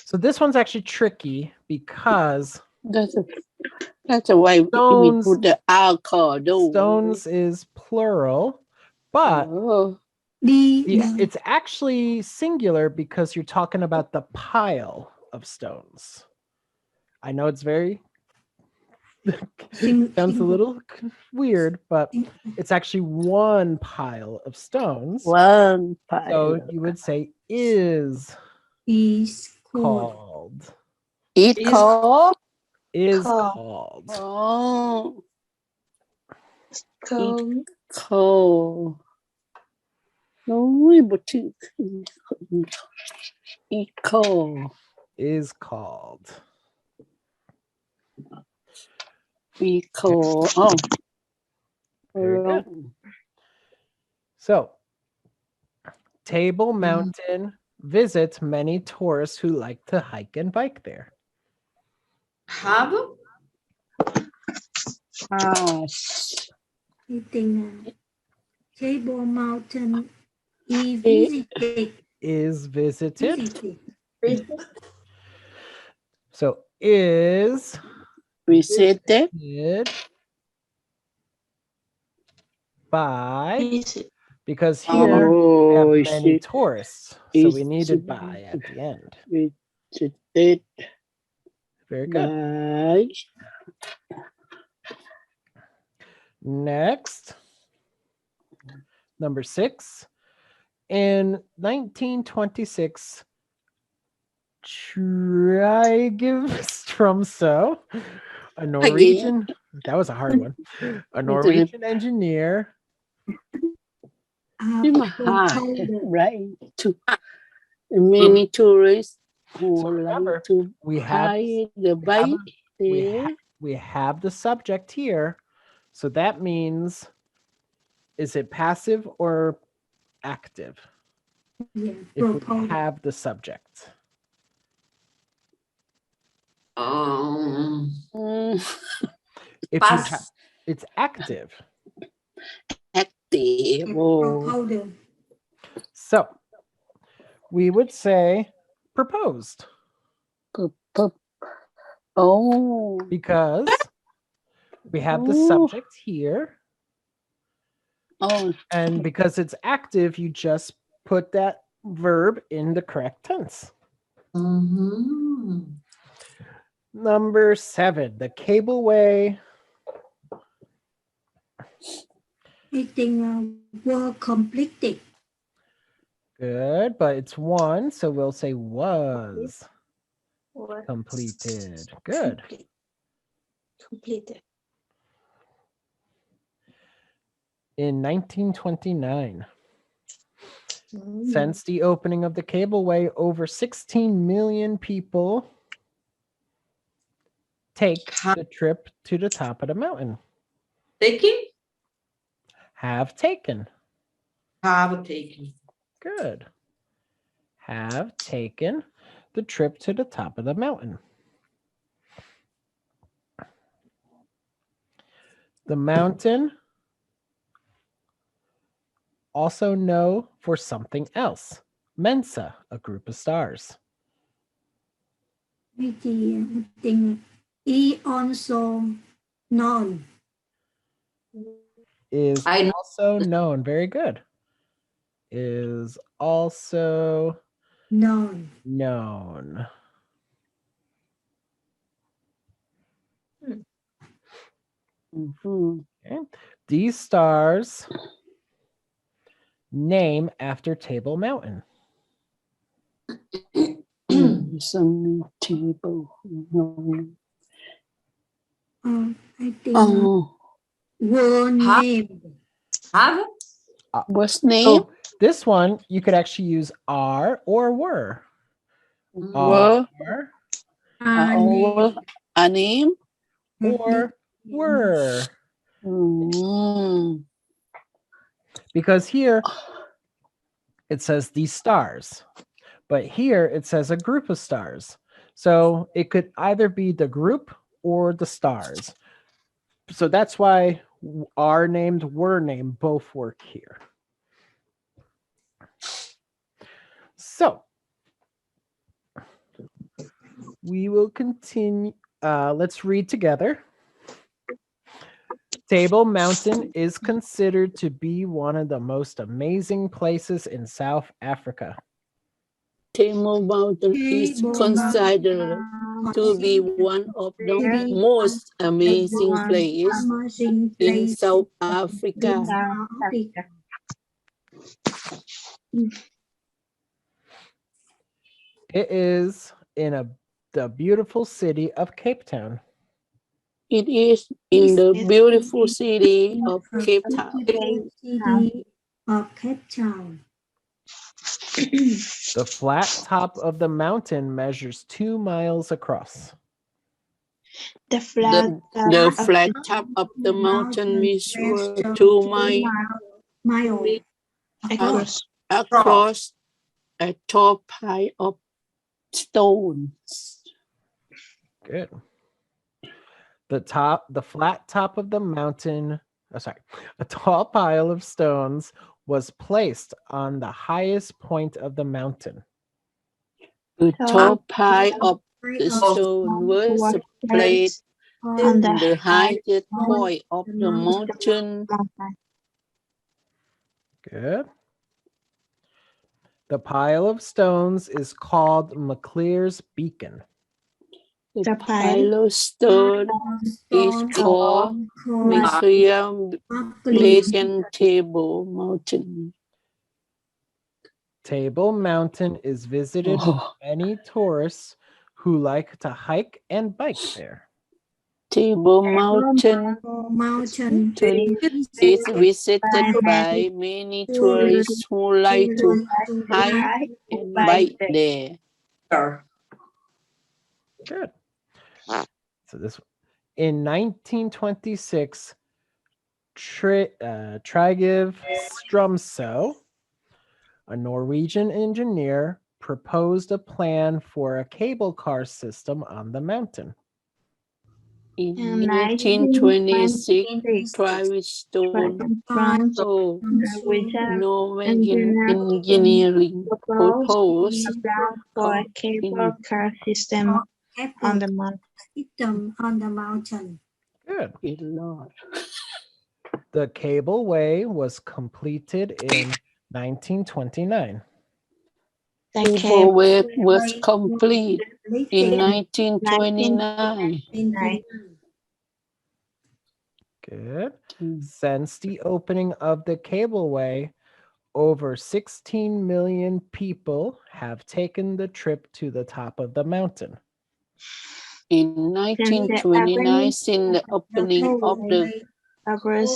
so this one's actually tricky because That's a way we Stones- put the alcohol. stones is plural, but Oh. it's actually singular because you're talking about the pile of stones. I know it's very sounds a little weird, but it's actually one pile of stones. One pile. So you would say is called. called. It Is called. Is Call. called. Oh. Call. Call. Nói một chữ. It call. Is called. We call. Oh. Very good. So, Table Mountain visits many tourists who like to hike and bike there. Have. House. I think Table Mountain is visited. Is visited. Visited. So, is Visited. visited by, Visit. because here we have Oh, many tourists. So we Is needed by at the end. visited Very good. by. Next, number 6. In 1926, Stromso, a Norwegian, that was a hard one, a Norwegian engineer. Nhưng mà right, to many tourists who So remember, like to we have hide the bike there. we have the subject here. So that means, is it passive or active? Yeah, If we proposed. have the subject. If you Pass. have, it's active. Active. Oh. Proposal. So we would say proposed Oh. because we have the Ooh. subject here. Oh. And because it's active, you just put that verb in the correct tense. Number 7, the cableway I think were completed. Good, but it's one, so we'll say was Was completed. Good. completed. In 1929, Mm. since the opening of the cableway, over 16 million people take the trip to the top of the mountain. Taking? Have taken. Have taken. Good. Have taken the trip to the top of the mountain. The mountain, also known for something else. Mensa, a group of stars. I think he also known. Is I know. also known. Very good. Is also Known. known. Mhm. Okay. These stars name after Table Mountain. Some table. No. I think Oh, were Have? named. Have? what's name? So this one you could actually use are or were. Were Are or a name? or were. Mm. Because here it says these stars, but here it says a group of stars. So it could either be the group or the stars. So that's why are named, were named, both work here. So we will continue. Let's read together. Table Mountain is considered to be one of the most amazing places in South Africa. Table Mountain is considered to be one of the most amazing places in South Africa. It is in the beautiful city of Cape Town. It is in the beautiful city of Cape Town. City of Cape Town. The flat top of the mountain measures 2 miles across. The flat The flat top of the mountain measures 2 miles across a tall pile of stones. Good. The flat top of the mountain, a tall pile of stones was placed on the highest point of the mountain. The tall pile of the stone was placed on the highest point of the mountain. Good. The pile of stones is called McClear's Beacon. The pile of stone is called McClear Beacon Table Mountain. Table Mountain is visited by many tourists who like to hike and bike there. Table Mountain is visited by many tourists who like to hike and bike there. Good. So this in 1926, Trygve Strømso, a Norwegian engineer, proposed a plan for a cable car system on the mountain. In 1926, Travis Stone, Norwegian engineering, proposed a plan for a cable car system on the mountain. Good. Good Lord. The cableway was completed in 1929. The Cableway was complete in 1929. Good. Mm. Since the opening of the cableway, over 16 million people have taken the trip to the top of the mountain. In Since the 1929, since the opening of the average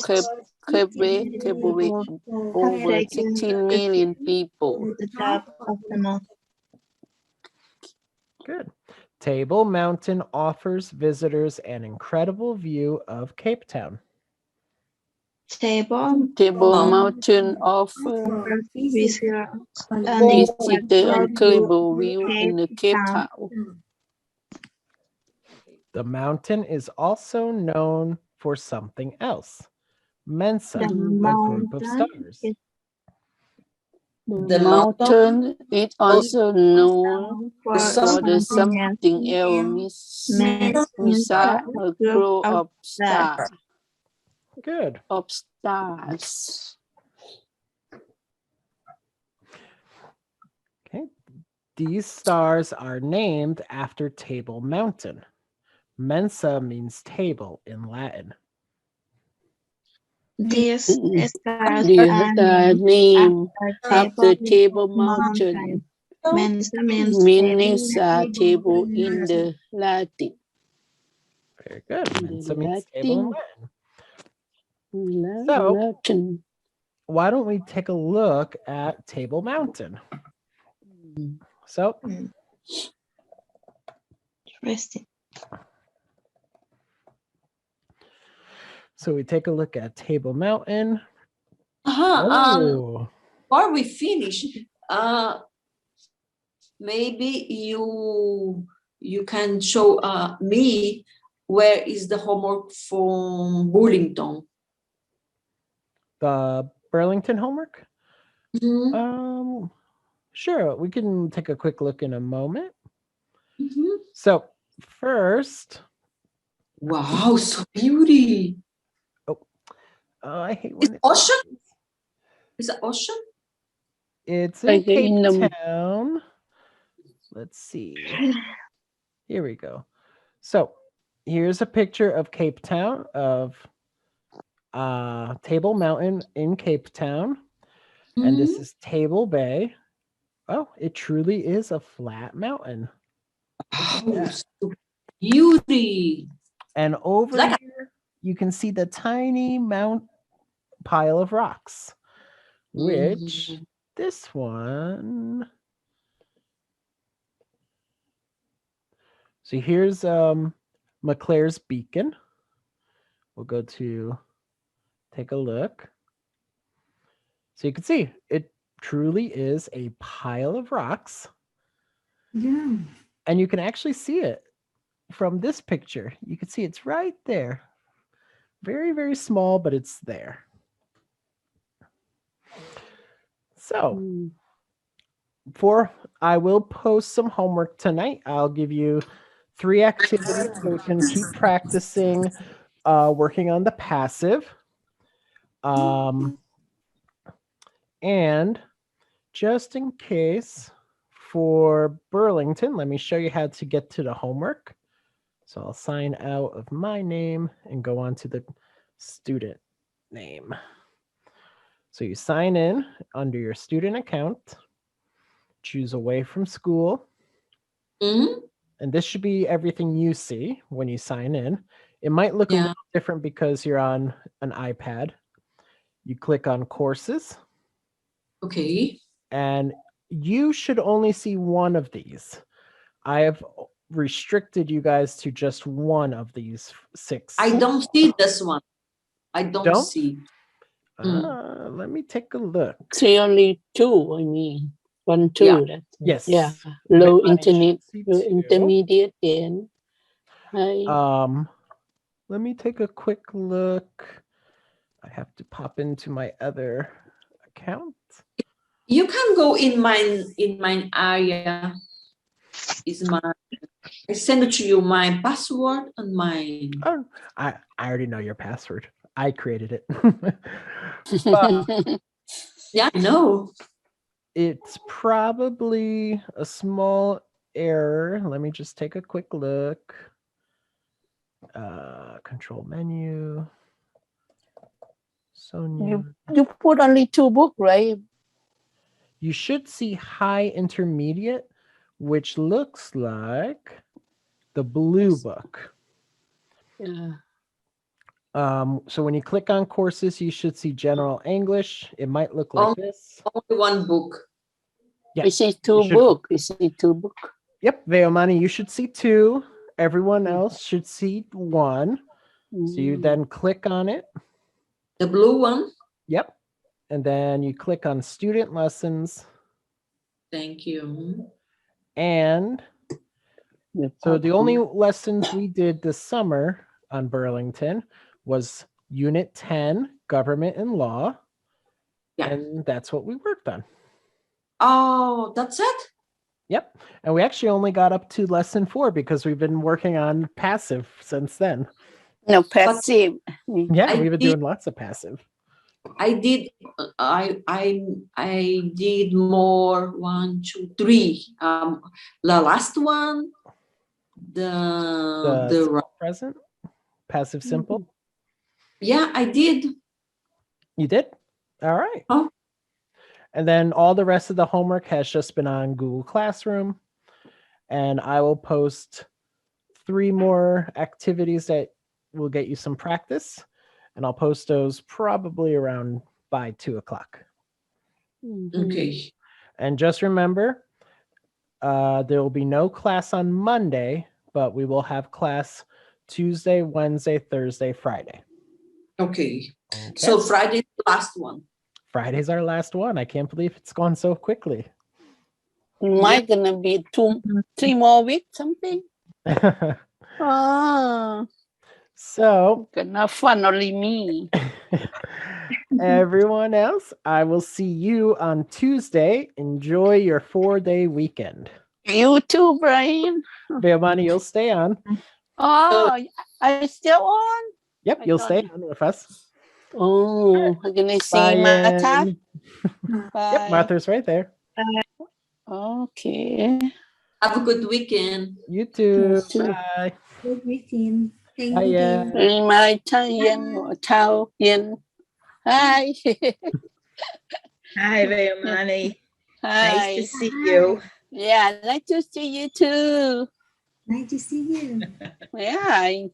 cableway, over taken 16 million people. to the top of the mountain. Good. Table Mountain offers visitors an incredible view of Cape Town. Table Mountain offers visitor an visitor incredible incredible view view of in the Cape Cape Town. Town. The mountain is also known for something else. Mensa, The a group of mountain stars. is The mountain is also known for for the something something else. Misa, a group of stars. Good. Of stars. Okay. These stars are named after Table Mountain. Mensa means table in Latin. These stars The are name after after Table Mountain. Mensa means Means table in the Latin. Very good. Mensa means Latin. table in Latin. So, Latin. why don't we take a look at Table Mountain? So, interesting. So we take a look at Table Mountain. Before we finish, maybe you can show me where is the homework from Burlington. The Burlington homework? Mm-hmm. Sure, we can take a quick look in a moment. Mm-hmm. So first, wow, so beauty. I hate when it's ocean. Is it ocean? It's in Cape Town. Let's see. Here we go. So here's a picture of Cape Town, of Table Mountain in Cape Town. Mm-hmm. And this is Table Bay. Oh, it truly is a flat mountain. Oh, so beauty. And over here, you can see the tiny pile of rocks, which this one. So here's McClare's Beacon. We'll go to take a look. So you can see it truly is a pile of rocks. Yeah. And you can actually see it from this picture. You can see it's right there. Very, very small, but it's there. So I will post some homework tonight. I'll give you 3 activities so we can keep practicing working on the passive. And just in case, for Burlington, let me show you how to get to the homework. So I'll sign out of my name and go on to the student name. So you sign in under your student account, choose away from school. Mm-hmm. And this should be everything you see when you sign in. It might look a little different because you're on an iPad. You click on courses. Okay. And you should only see one of these. I have restricted you guys to just one of these 6. I don't see this one. I don't see. Let me take a look. See only 2, I mean. 1, 2. Yeah. Yes. Yeah. Low internet, intermediate, and high. Let me take a quick look. I have to pop into my other account. You can go in my area. I send it to you my password and my. Oh, I already know your password. I created it. Yeah, I know. It's probably a small error. Let me just take a quick look. Control menu. Sonia. You put only 2 books, right? You should see high intermediate, which looks like the blue book. Yeah. So when you click on courses, you should see general English. It might look like this. Only one book. Yeah. We see 2 book. We see 2 book. Yep, Veomani, you should see 2. Everyone else should see 1. So you then click on it. The blue one. Yep. And then you click on student lessons. Thank you. And so the only lessons we did this summer on Burlington was Unit 10, Government and Law. Yeah. And that's what we worked on. Oh, that's it? Yep. And we actually only got up to lesson 4 because we've been working on passive since then. No, passive. Yeah, we've been doing lots of passive. I did more 1, 2, 3. The last one, the simple present, passive simple. Yeah, I did. You did? All right. Oh. And then all the rest of the homework has just been on Google Classroom. And I will post 3 more activities that will get you some practice. And I'll post those probably around by 2 o'clock. Okay. And just remember, there will be no class on Monday, but we will have class Tuesday, Wednesday, Thursday, Friday. Okay. So Friday's the last one. Friday's our last one. I can't believe it's gone so quickly. Might gonna be 3 more weeks, something. Oh. So gonna fun only me. Everyone else, I will see you on Tuesday. Enjoy your 4-day weekend. You too, Brian. Veomani, you'll stay on. Oh, are you still on? Yep, you'll stay on with us. Oh, I'm gonna see Bye, Martha. Ann. Bye. Yep, Martha's right there. Okay. Have a good weekend. You too. You too. Bye. Good weekend. Thank Bye, you. Ann. My Thao Yen. Hi. Hi, Veomani. Hi. Nice to see you. Yeah, nice to see you too. Nice to see you. Yeah,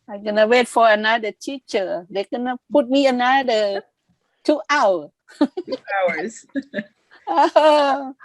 I'm gonna wait for another teacher. They're gonna put me another 2 hours. 2 hours. Oh.